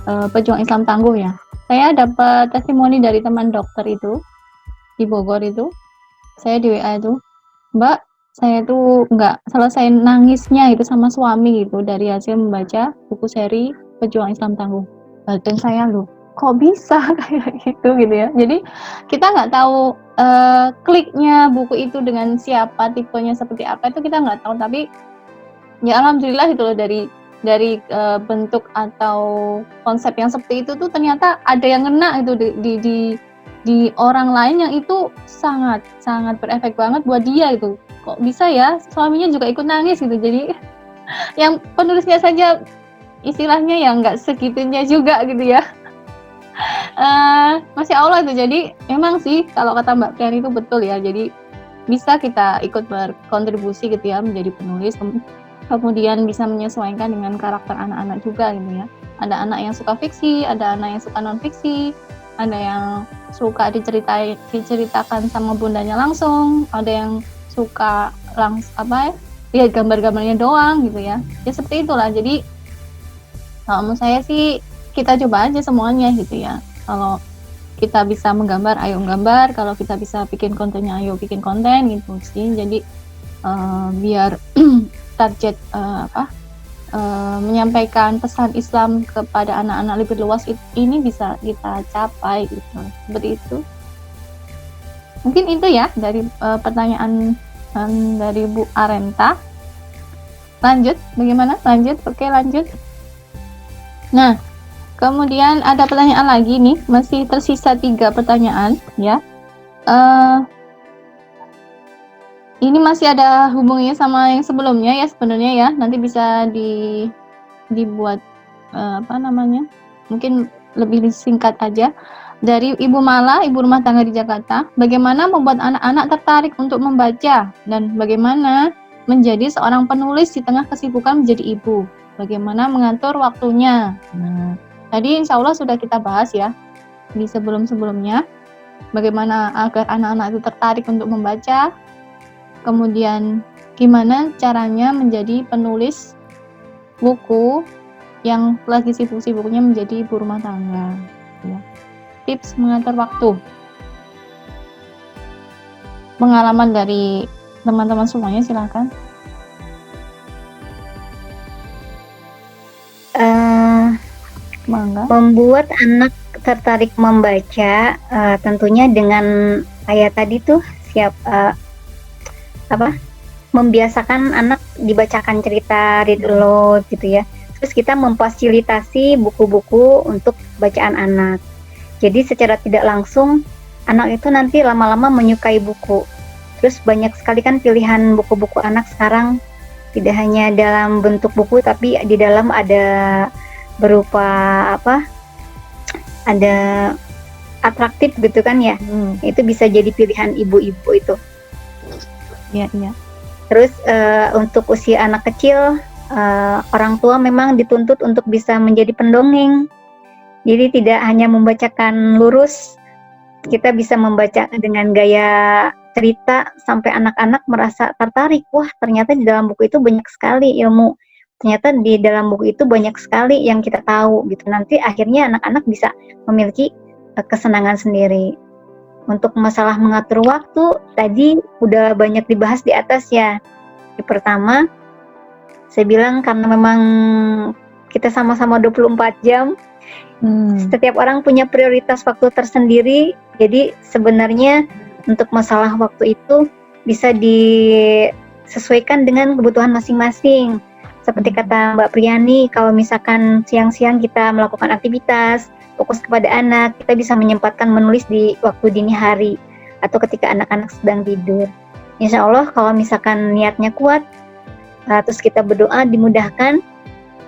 Speaker 1: pejuang Islam tangguh ya. Saya dapat testimoni dari teman dokter itu di Bogor itu. Saya di WA itu, Mbak, saya tuh nggak selesai nangisnya itu sama suami gitu dari hasil membaca buku seri Pejuang Islam Tangguh. Dan saya loh, kok bisa kayak gitu ya. Jadi kita nggak tahu kliknya buku itu dengan siapa, tipenya seperti apa itu kita nggak tahu. Tapi ya alhamdulillah itu loh, dari bentuk atau konsep yang seperti itu tuh ternyata ada yang ngena itu di orang lain yang itu sangat berefek banget buat dia gitu. Kok bisa ya suaminya juga ikut nangis gitu. Jadi yang penulisnya saja istilahnya ya nggak segitunya juga gitu ya. Masya Allah itu. Jadi memang sih kalau kata Mbak Priani itu betul ya. Jadi bisa kita ikut berkontribusi gitu ya menjadi penulis, kemudian bisa menyesuaikan dengan karakter anak-anak juga gitu ya. Ada anak yang suka fiksi, ada anak yang suka non fiksi, ada yang suka diceritakan sama bundanya langsung, ada yang suka lihat gambar-gambarnya doang gitu ya. Ya seperti itulah. Jadi kalau menurut saya sih kita coba aja semuanya gitu ya. Kalau kita bisa menggambar, ayo menggambar. Kalau kita bisa bikin kontennya, ayo bikin konten gitu sih. Jadi biar target menyampaikan pesan Islam kepada anak-anak lebih luas ini bisa kita capai gitu. Seperti itu. Mungkin itu ya dari pertanyaan dari Bu Arenta. Lanjut, bagaimana? Lanjut, oke lanjut. Nah, kemudian ada pertanyaan lagi nih, masih tersisa 3 pertanyaan ya. Ini masih ada hubungannya sama yang sebelumnya ya sebenarnya ya. Nanti bisa dibuat mungkin lebih singkat aja. Dari Ibu Mala, ibu rumah tangga di Jakarta. Bagaimana membuat anak-anak tertarik untuk membaca dan bagaimana menjadi seorang penulis di tengah kesibukan menjadi ibu? Bagaimana mengatur waktunya? Nah, tadi insya Allah sudah kita bahas ya di sebelum-sebelumnya. Bagaimana agar anak-anak itu tertarik untuk membaca. Kemudian gimana caranya menjadi penulis buku yang lagi sibuk-sibuknya menjadi ibu rumah tangga ya. Tips mengatur waktu, pengalaman dari teman-teman semuanya silakan.
Speaker 3: Membuat anak tertarik membaca tentunya dengan kayak tadi tuh membiasakan anak dibacakan cerita, read aloud gitu ya. Terus kita memfasilitasi buku-buku untuk bacaan anak. Jadi secara tidak langsung anak itu nanti lama-lama menyukai buku. Terus banyak sekali kan pilihan buku-buku anak sekarang, tidak hanya dalam bentuk buku tapi di dalam ada berupa ada atraktif gitu kan ya. Itu bisa jadi pilihan ibu-ibu itu.
Speaker 1: Iya.
Speaker 3: Terus untuk usia anak kecil, orang tua memang dituntut untuk bisa menjadi pendongeng. Jadi tidak hanya membacakan lurus, kita bisa membaca dengan gaya cerita sampai anak-anak merasa tertarik. Wah, ternyata di dalam buku itu banyak sekali ilmu. Ternyata di dalam buku itu banyak sekali yang kita tahu gitu. Nanti akhirnya anak-anak bisa memiliki kesenangan sendiri. Untuk masalah mengatur waktu, tadi udah banyak dibahas di atas ya. Yang pertama, saya bilang karena memang kita sama-sama 24 jam, setiap orang punya prioritas waktu tersendiri. Jadi sebenarnya untuk masalah waktu itu bisa disesuaikan dengan kebutuhan masing-masing. Seperti kata Mbak Priani, kalau misalkan siang-siang kita melakukan aktivitas, fokus kepada anak, kita bisa menyempatkan menulis di waktu dini hari atau ketika anak-anak sedang tidur. Insya Allah kalau misalkan niatnya kuat, terus kita berdoa dimudahkan,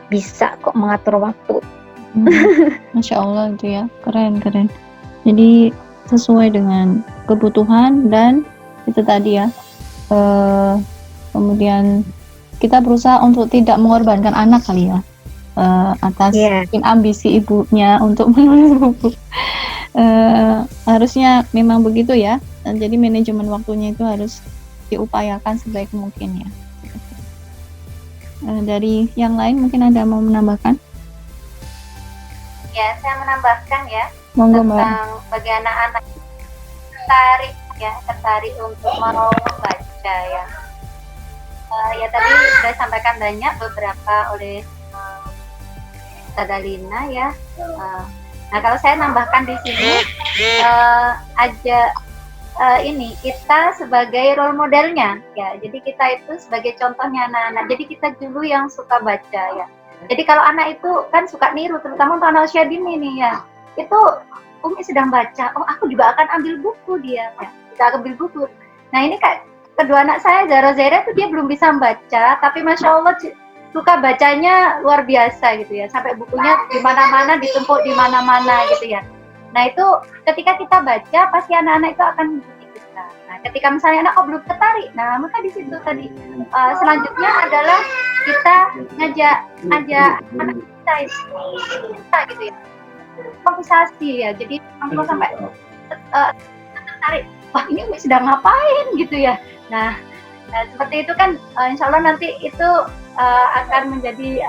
Speaker 3: bisa kok mengatur waktu.
Speaker 1: Masya Allah itu ya, keren. Jadi sesuai dengan kebutuhan dan itu tadi ya. Kemudian kita berusaha untuk tidak mengorbankan anak kali ya, atas
Speaker 3: Iya.
Speaker 1: mungkin ambisi ibunya untuk menulis buku. Harusnya memang begitu ya. Jadi manajemen waktunya itu harus diupayakan sebaik mungkin ya. Dari yang lain mungkin ada mau menambahkan?
Speaker 5: Ya, saya menambahkan ya
Speaker 1: Monggo Mbak.
Speaker 5: tentang bagi anak-anak tertarik untuk mau membaca ya. Ya tadi sudah sampaikan banyak beberapa oleh Tadalina ya. Nah kalau saya nambahkan di sini ini kita sebagai role modelnya ya. Jadi kita itu sebagai contohnya anak-anak. Jadi kita dulu yang suka baca ya. Jadi kalau anak itu kan suka niru, terutama untuk anak usia dini nih ya. Itu Umi sedang baca, oh aku juga akan ambil buku dia. Ya, kita ambil buku. Nah ini kayak kedua anak saya, Zara Zaira itu dia belum bisa membaca, tapi Masya Allah suka bacanya luar biasa gitu ya. Sampai bukunya di mana-mana, ditumpuk di mana-mana gitu ya. Nah itu ketika kita baca, pasti anak-anak itu akan mengikuti kita. Nah ketika misalnya anak belum tertarik, nah maka di situ tadi selanjutnya adalah kita ngajak anak kita gitu ya, konversasi ya. Jadi kalau sampai tertarik, wah ini Umi sedang ngapain gitu ya. Nah seperti itu kan insya Allah nanti itu akan menjadi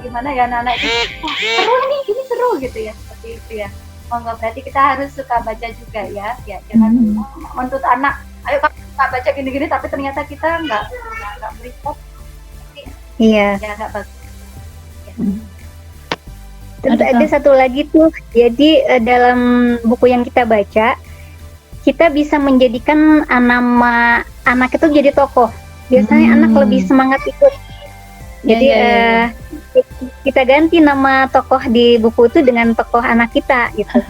Speaker 5: gimana ya anak-anak itu, wah seru nih, ini seru gitu ya, seperti itu ya. Monggo, berarti kita harus suka baca juga ya, jangan menuntut anak, ayo kamu suka baca gini-gini, tapi ternyata kita nggak berikan.
Speaker 3: Iya.
Speaker 5: Ya nggak bagus.
Speaker 3: Terus ada satu lagi tuh, jadi dalam buku yang kita baca, kita bisa menjadikan nama anak itu jadi tokoh. Biasanya anak lebih semangat ikut. Jadi kita ganti nama tokoh di buku itu dengan tokoh anak kita gitu.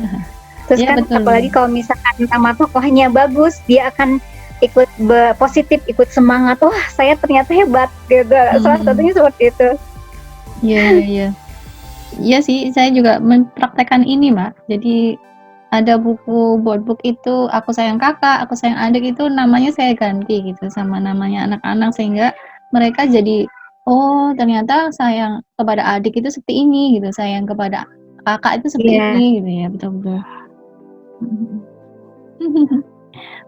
Speaker 3: Terus kan
Speaker 1: betul.
Speaker 3: apalagi kalau misalkan nama tokohnya bagus, dia akan ikut positif, ikut semangat. Wah, saya ternyata hebat gitu. Salah satunya seperti itu.
Speaker 1: Iya. Iya sih, saya juga mempraktekkan ini, Mbak. Jadi ada buku boardbook itu Aku Sayang Kakak, Aku Sayang Adik itu namanya saya ganti gitu sama namanya anak-anak sehingga mereka jadi oh ternyata sayang kepada adik itu seperti ini gitu, sayang kepada kakak itu seperti ini gitu ya, betul-betul.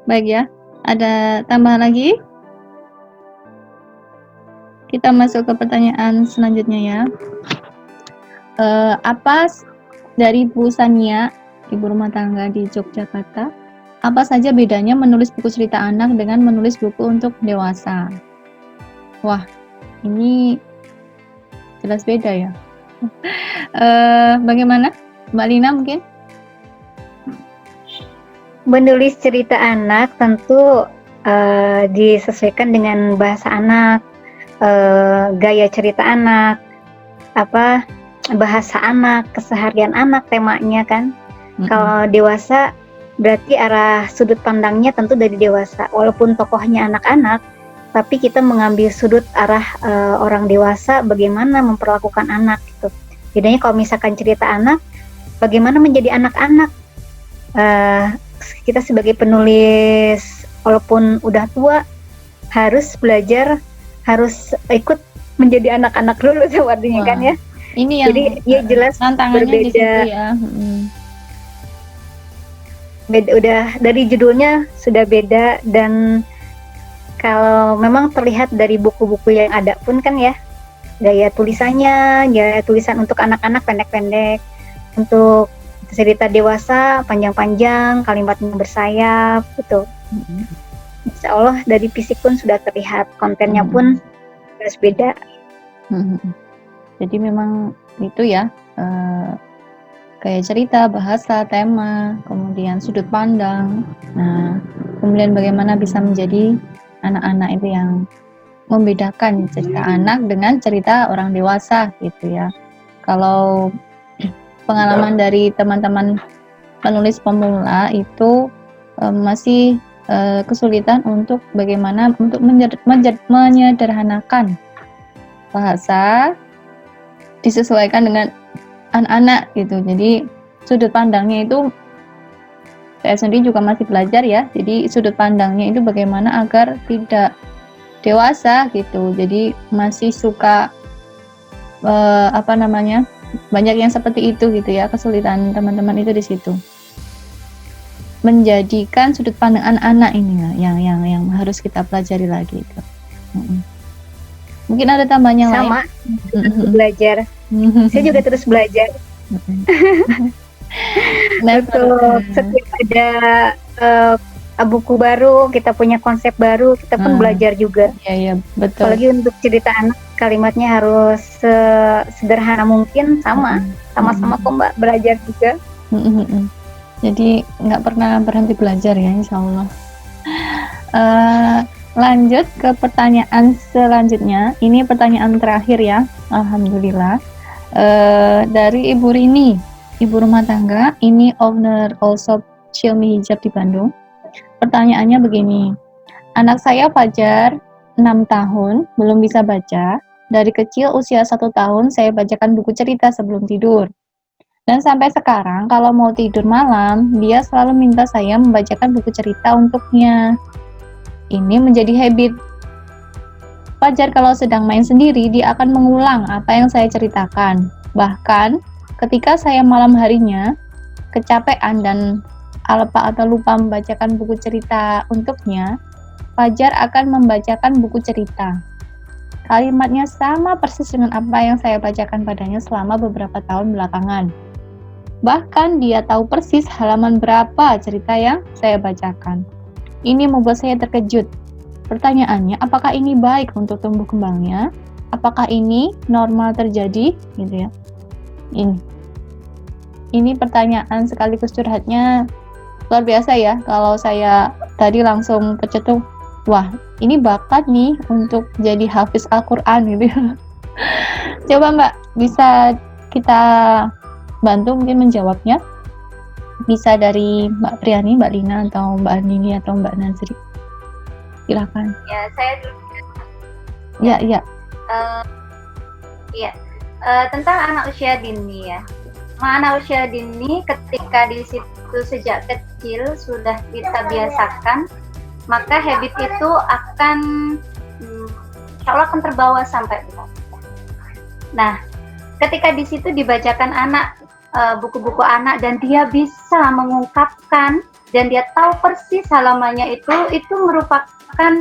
Speaker 1: Baik ya, ada tambahan lagi? Kita masuk ke pertanyaan selanjutnya ya. Apa dari Bu Sania, ibu rumah tangga di Yogyakarta, apa saja bedanya menulis buku cerita anak dengan menulis buku untuk dewasa? Wah, ini jelas beda ya. Bagaimana, Mbak Lina mungkin?
Speaker 3: Menulis cerita anak tentu disesuaikan dengan bahasa anak, gaya cerita anak, bahasa anak, keseharian anak temanya kan. Kalau dewasa berarti arah sudut pandangnya tentu dari dewasa. Walaupun tokohnya anak-anak, tapi kita mengambil sudut arah orang dewasa bagaimana memperlakukan anak gitu. Bedanya kalau misalkan cerita anak, bagaimana menjadi anak-anak. Kita sebagai penulis walaupun udah tua harus belajar, harus ikut menjadi anak-anak dulu sepertinya kan ya.
Speaker 1: Ini yang
Speaker 3: jadi ya jelas
Speaker 1: tantangannya
Speaker 3: berbeda.
Speaker 1: Di situ ya.
Speaker 3: Udah dari judulnya sudah beda, dan kalau memang terlihat dari buku-buku yang ada pun kan ya, gaya tulisannya, gaya tulisan untuk anak-anak pendek-pendek, untuk cerita dewasa panjang-panjang, kalimatnya bersayap gitu. Insya Allah dari fisik pun sudah terlihat, kontennya pun harus beda.
Speaker 1: Jadi memang itu ya, kayak cerita, bahasa, tema, kemudian sudut pandang. Nah, kemudian bagaimana bisa menjadi anak-anak itu yang membedakan cerita anak dengan cerita orang dewasa gitu ya. Kalau pengalaman dari teman-teman penulis pemula itu masih kesulitan untuk bagaimana untuk menyederhanakan bahasa disesuaikan dengan anak-anak gitu. Jadi sudut pandangnya itu saya sendiri juga masih belajar ya. Jadi sudut pandangnya itu bagaimana agar tidak dewasa gitu. Jadi masih suka banyak yang seperti itu gitu ya. Kesulitan teman-teman itu di situ. Menjadikan sudut pandang anak-anak ini yang harus kita pelajari lagi itu. Mungkin ada tambahan yang
Speaker 3: Sama,
Speaker 1: lain.
Speaker 3: belajar. Saya juga terus belajar. Betul. Setiap ada buku baru, kita punya konsep baru, kita pun belajar juga.
Speaker 1: Iya, betul.
Speaker 3: Apalagi untuk cerita anak, kalimatnya harus sederhana mungkin, sama-sama kok Mbak belajar juga.
Speaker 1: Jadi nggak pernah berhenti belajar ya, insya Allah. Lanjut ke pertanyaan selanjutnya. Ini pertanyaan terakhir ya, alhamdulillah. Dari Ibu Rini, ibu rumah tangga, ini owner also Xiaomi Hijab di Bandung. Pertanyaannya begini, anak saya Fajar 6 tahun, belum bisa baca. Dari kecil usia 1 tahun saya bacakan buku cerita sebelum tidur. Dan sampai sekarang kalau mau tidur malam, dia selalu minta saya membacakan buku cerita untuknya. Ini menjadi habit. Fajar kalau sedang main sendiri, dia akan mengulang apa yang saya ceritakan. Bahkan ketika saya malam harinya kecapean dan lupa membacakan buku cerita untuknya, Fajar akan membacakan buku cerita. Kalimatnya sama persis dengan apa yang saya bacakan padanya selama beberapa tahun belakangan. Bahkan dia tahu persis halaman berapa cerita yang saya bacakan. Ini membuat saya terkejut. Pertanyaannya, apakah ini baik untuk tumbuh kembangnya? Apakah ini normal terjadi? Gitu ya. Ini pertanyaan sekaligus curhatnya luar biasa ya. Kalau saya tadi langsung tercetus, wah ini bakat nih untuk jadi hafiz Al-Quran gitu. Coba Mbak, bisa kita bantu mungkin menjawabnya. Bisa dari Mbak Priani, Mbak Lina, atau Mbak Andini, atau Mbak Nazri. Silakan.
Speaker 5: Ya, saya dulu.
Speaker 1: Ya.
Speaker 5: Tentang anak usia dini ya. Anak usia dini ketika di situ sejak kecil sudah kita biasakan, maka habit itu akan insya Allah akan terbawa sampai besar. Nah, ketika di situ dibacakan anak buku-buku anak dan dia bisa mengungkapkan dan dia tahu persis halamannya itu merupakan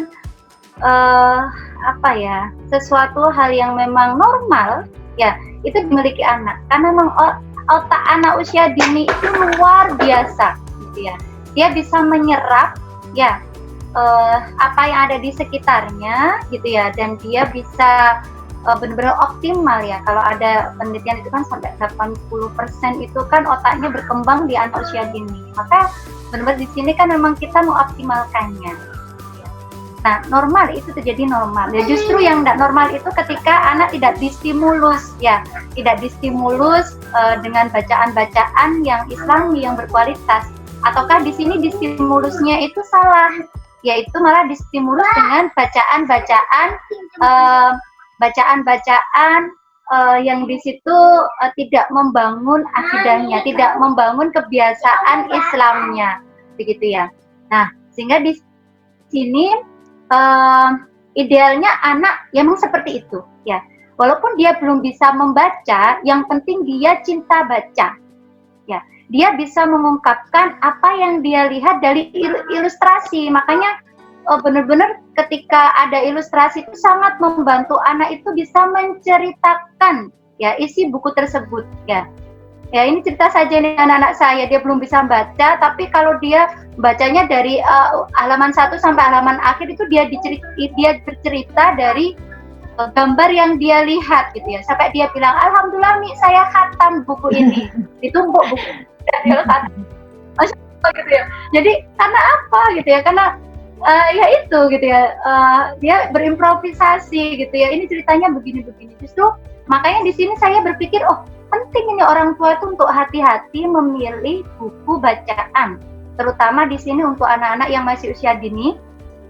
Speaker 5: sesuatu hal yang memang normal ya, itu dimiliki anak karena memang otak anak usia dini itu luar biasa gitu ya. Dia bisa menyerap ya apa yang ada di sekitarnya gitu ya, dan dia bisa benar-benar optimal ya. Kalau ada penelitian itu kan sampai 80% itu kan otaknya berkembang di anak usia dini. Maka benar-benar di sini kan memang kita mengoptimalkannya. Nah, normal itu terjadi normal. Ya justru yang tidak normal itu ketika anak tidak distimulus ya, tidak distimulus dengan bacaan-bacaan yang Islami yang berkualitas. Ataukah di sini distimulusnya itu salah, yaitu malah distimulus dengan bacaan-bacaan yang di situ tidak membangun akidahnya, tidak membangun kebiasaan Islamnya, begitu ya. Nah, sehingga di sini idealnya anak ya memang seperti itu ya. Walaupun dia belum bisa membaca, yang penting dia cinta baca. Ya, dia bisa mengungkapkan apa yang dia lihat dari ilustrasi. Makanya benar-benar ketika ada ilustrasi itu sangat membantu anak itu bisa menceritakan ya isi buku tersebut ya. Ya ini cerita saja nih anak-anak saya, dia belum bisa baca, tapi kalau dia bacanya dari halaman 1 sampai halaman akhir itu dia bercerita dari gambar yang dia lihat gitu ya. Sampai dia bilang, alhamdulillah Mi, saya khatam buku ini. Ditumpuk buku dia khatam. Masya Allah gitu ya. Jadi karena apa gitu ya? Karena ya itu gitu ya, dia berimprovisasi gitu ya. Ini ceritanya begini-begini. Justru makanya di sini saya berpikir, oh penting ini orang tua itu untuk hati-hati memilih buku bacaan, terutama di sini untuk anak-anak yang masih usia dini,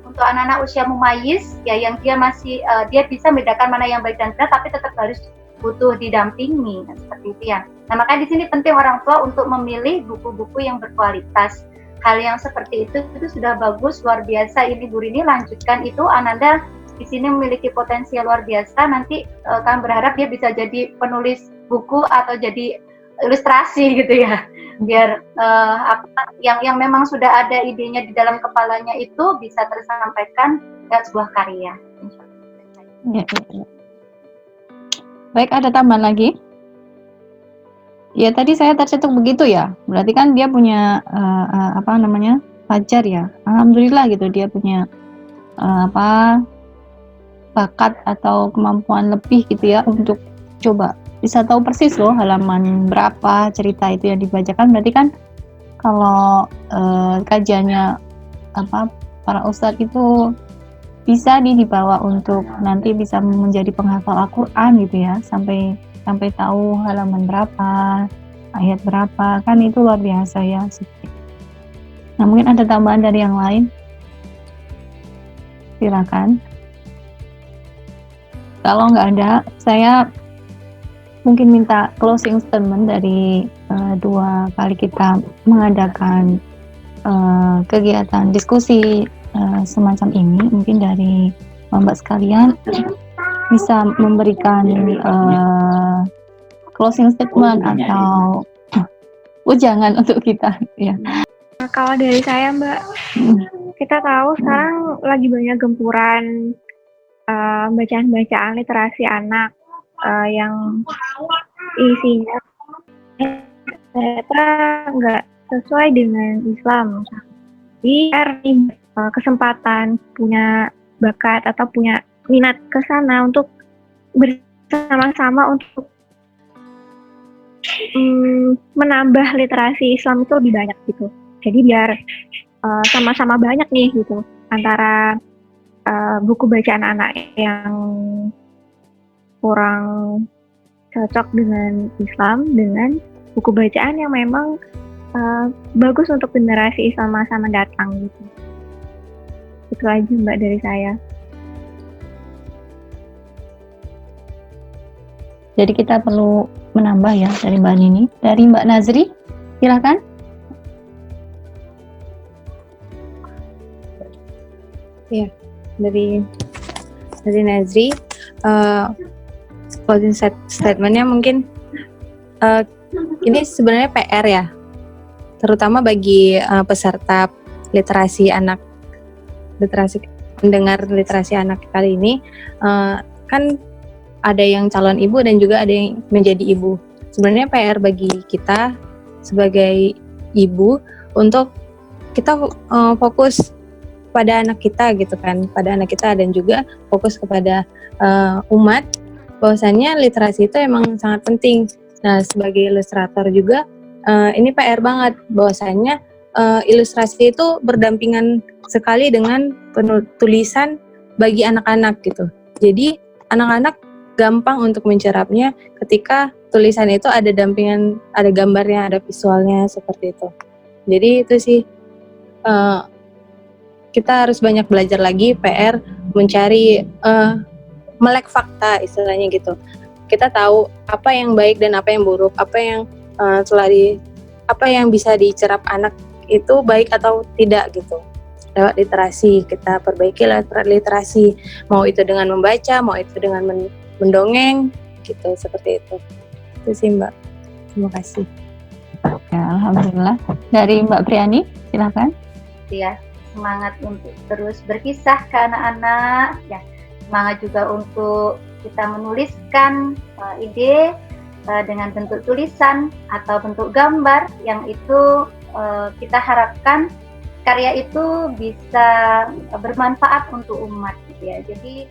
Speaker 5: untuk anak-anak usia mumayyiz ya, yang dia masih dia bisa membedakan mana yang baik dan benar, tapi tetap harus butuh didampingi, seperti itu ya. Nah, makanya di sini penting orang tua untuk memilih buku-buku yang berkualitas. Hal yang seperti itu sudah bagus, luar biasa. Ini Bu Rini lanjutkan itu. Ananda di sini memiliki potensi luar biasa. Nanti kami berharap dia bisa jadi penulis buku atau jadi ilustrasi gitu ya. Biar yang memang sudah ada idenya di dalam kepalanya itu bisa tersampaikan ke sebuah karya.
Speaker 1: Ya. Baik, ada tambahan lagi? Ya, tadi saya tercetuk begitu ya. Berarti kan dia punya pacar ya. Alhamdulillah gitu, dia punya bakat atau kemampuan lebih gitu ya untuk coba bisa tahu persis loh halaman berapa cerita itu yang dibacakan. Berarti kan kalau kajiannya para ustadz itu bisa dibawa untuk nanti bisa menjadi penghafal Al-Quran gitu ya, sampai tahu halaman berapa, ayat berapa, kan itu luar biasa ya. Nah, mungkin ada tambahan dari yang lain, silakan. Kalau nggak ada, saya mungkin minta closing statement dari 2 kali kita mengadakan kegiatan diskusi semacam ini. Mungkin dari Mbak sekalian bisa memberikan closing statement atau ujangan untuk kita ya.
Speaker 2: Nah, kalau dari saya Mbak, kita tahu sekarang lagi banyak gempuran bacaan-bacaan literasi anak yang isinya ternyata nggak sesuai dengan Islam. Jadi kesempatan punya bakat atau punya minat ke sana untuk bersama-sama untuk menambah literasi Islam itu lebih banyak gitu. Jadi biar sama-sama banyak nih gitu antara buku bacaan anak yang kurang cocok dengan Islam dengan buku bacaan yang memang bagus untuk generasi Islam masa mendatang gitu. Itu aja Mbak dari saya.
Speaker 1: Jadi kita perlu menambah ya dari Mbak Nini. Dari Mbak Nazri, silakan.
Speaker 4: Ya, dari Nazri, closing statementnya mungkin ini sebenarnya PR ya, terutama bagi peserta mendengar literasi anak kali ini, kan ada yang calon ibu dan juga ada yang menjadi ibu. Sebenarnya PR bagi kita sebagai ibu untuk kita fokus pada anak kita gitu kan, pada anak kita dan juga fokus kepada umat, bahwasannya literasi itu emang sangat penting. Nah, sebagai ilustrator juga ini PR banget bahwasannya ilustrasi itu berdampingan sekali dengan tulisan bagi anak-anak gitu. Jadi anak-anak gampang untuk mencerapnya ketika tulisan itu ada dampingan, ada gambarnya, ada visualnya seperti itu. Jadi itu sih kita harus banyak belajar lagi, PR mencari melek fakta istilahnya gitu. Kita tahu apa yang baik dan apa yang buruk, apa yang apa yang bisa dicerap anak itu baik atau tidak gitu. Lewat literasi kita perbaiki literasi, mau itu dengan membaca, mau itu dengan mendongeng gitu, seperti itu. Itu sih Mbak. Terima kasih.
Speaker 1: Ya, alhamdulillah. Dari Mbak Priani, silakan.
Speaker 5: Ya, semangat untuk terus berkisah ke anak-anak, ya, semangat juga untuk kita menuliskan ide dengan bentuk tulisan atau bentuk gambar yang itu kita harapkan karya itu bisa bermanfaat untuk umat gitu ya. Jadi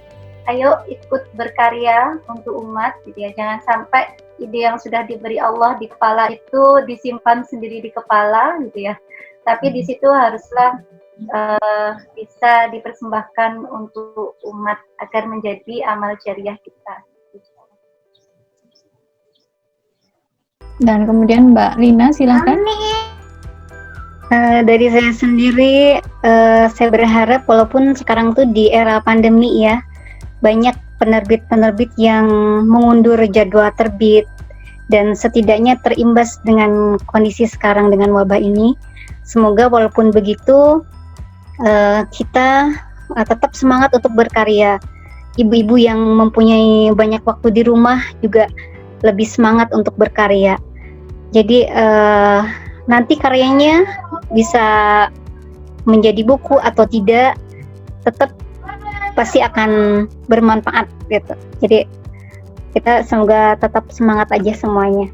Speaker 5: ayo ikut berkarya untuk umat gitu ya. Jangan sampai ide yang sudah diberi Allah di kepala itu disimpan sendiri di kepala gitu ya. Tapi di situ haruslah bisa dipersembahkan untuk umat agar menjadi amal jariah kita.
Speaker 1: Dan kemudian Mbak Rina, silakan.
Speaker 3: Dari saya sendiri, saya berharap walaupun sekarang tuh di era pandemi ya, banyak penerbit-penerbit yang mengundur jadwal terbit dan setidaknya terimbas dengan kondisi sekarang dengan wabah ini. Semoga walaupun begitu kita tetap semangat untuk berkarya. Ibu-ibu yang mempunyai banyak waktu di rumah juga lebih semangat untuk berkarya. Jadi nanti karyanya bisa menjadi buku atau tidak, tetap pasti akan bermanfaat gitu. Jadi kita semoga tetap semangat aja semuanya.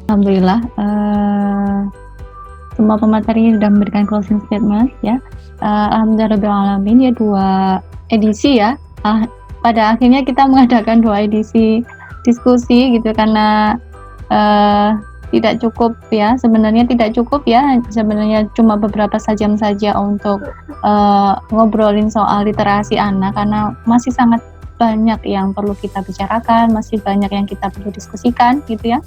Speaker 1: Alhamdulillah, semua pemateri sudah memberikan closing statement ya. Alhamdulillahirrahmanirrahim, ya 2 edisi ya. Pada akhirnya kita mengadakan 2 edisi diskusi gitu karena tidak cukup ya, sebenarnya tidak cukup ya, sebenarnya cuma beberapa jam saja untuk ngobrolin soal literasi anak karena masih sangat banyak yang perlu kita bicarakan, masih banyak yang kita perlu diskusikan gitu ya.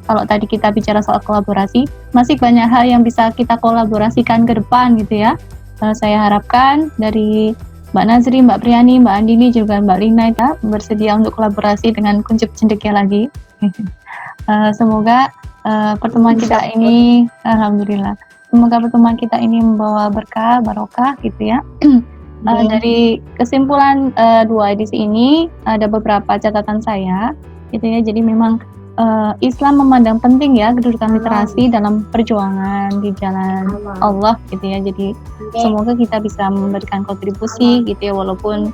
Speaker 1: Kalau tadi kita bicara soal kolaborasi, masih banyak hal yang bisa kita kolaborasikan ke depan gitu ya. Saya harapkan dari Mbak Nazri, Mbak Priani, Mbak Andini, juga Mbak Lina ya, bersedia untuk kolaborasi dengan Kuncup Cendekia lagi. Semoga pertemuan kita ini, alhamdulillah, semoga pertemuan kita ini membawa berkah, barokah gitu ya. Dari kesimpulan 2 edisi ini ada beberapa catatan saya gitu ya. Jadi memang Islam memandang penting ya kedudukan literasi dalam perjuangan di jalan Allah gitu ya. Jadi semoga kita bisa memberikan kontribusi gitu ya, walaupun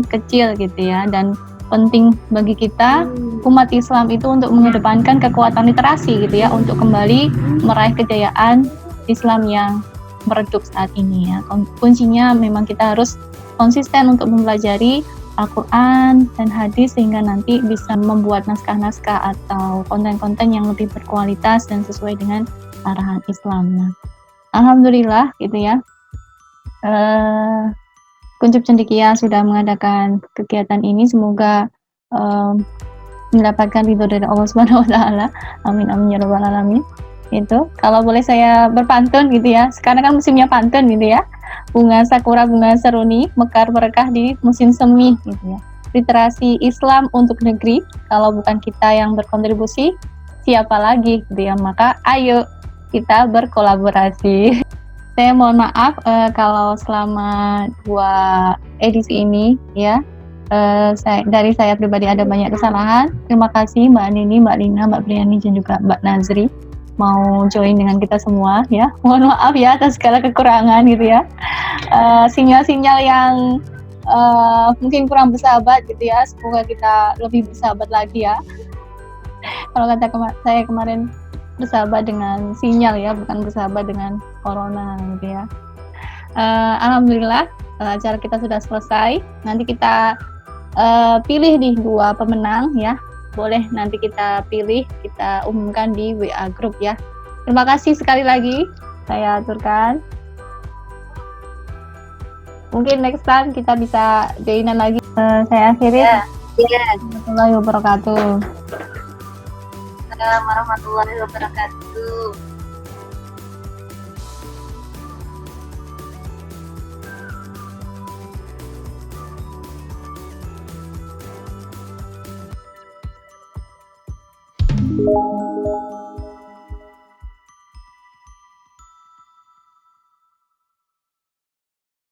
Speaker 1: kecil gitu ya, dan penting bagi kita umat Islam itu untuk mengedepankan kekuatan literasi gitu ya, untuk kembali meraih kejayaan Islam yang meredup saat ini ya. Kuncinya memang kita harus konsisten untuk mempelajari Al-Quran dan hadis sehingga nanti bisa membuat naskah-naskah atau konten-konten yang lebih berkualitas dan sesuai dengan arahan Islam. Nah, alhamdulillah gitu ya. Kuncup Cendekia sudah mengadakan kegiatan ini, semoga mendapatkan ridho dari Allah Subhanahu wa taala. Amin amin ya rabbal alamin. Itu kalau boleh saya berpantun gitu ya. Sekarang kan musimnya pantun gitu ya. Bunga sakura, bunga seruni, mekar berkah di musim semi gitu ya. Literasi Islam untuk negeri, kalau bukan kita yang berkontribusi, siapa lagi gitu ya. Maka ayo kita berkolaborasi. Saya mohon maaf kalau selama 2 edisi ini ya, dari saya pribadi ada banyak kesalahan. Terima kasih Mbak Nini, Mbak Lina, Mbak Priani, dan juga Mbak Nazri mau join dengan kita semua ya. Mohon maaf ya atas segala kekurangan gitu ya. Sinyal-sinyal yang mungkin kurang bersahabat gitu ya. Semoga kita lebih bersahabat lagi ya. Kalau kata saya kemarin, bersahabat dengan sinyal ya, bukan bersahabat dengan corona gitu ya. Alhamdulillah acara kita sudah selesai. Nanti kita pilih nih 2 pemenang ya. Boleh nanti kita pilih, kita umumkan di WA group ya. Terima kasih sekali lagi saya aturkan. Mungkin next time kita bisa joinan lagi. Saya akhiri. Warahmatullahi wabarakatuh.
Speaker 5: Warahmatullahi wabarakatuh.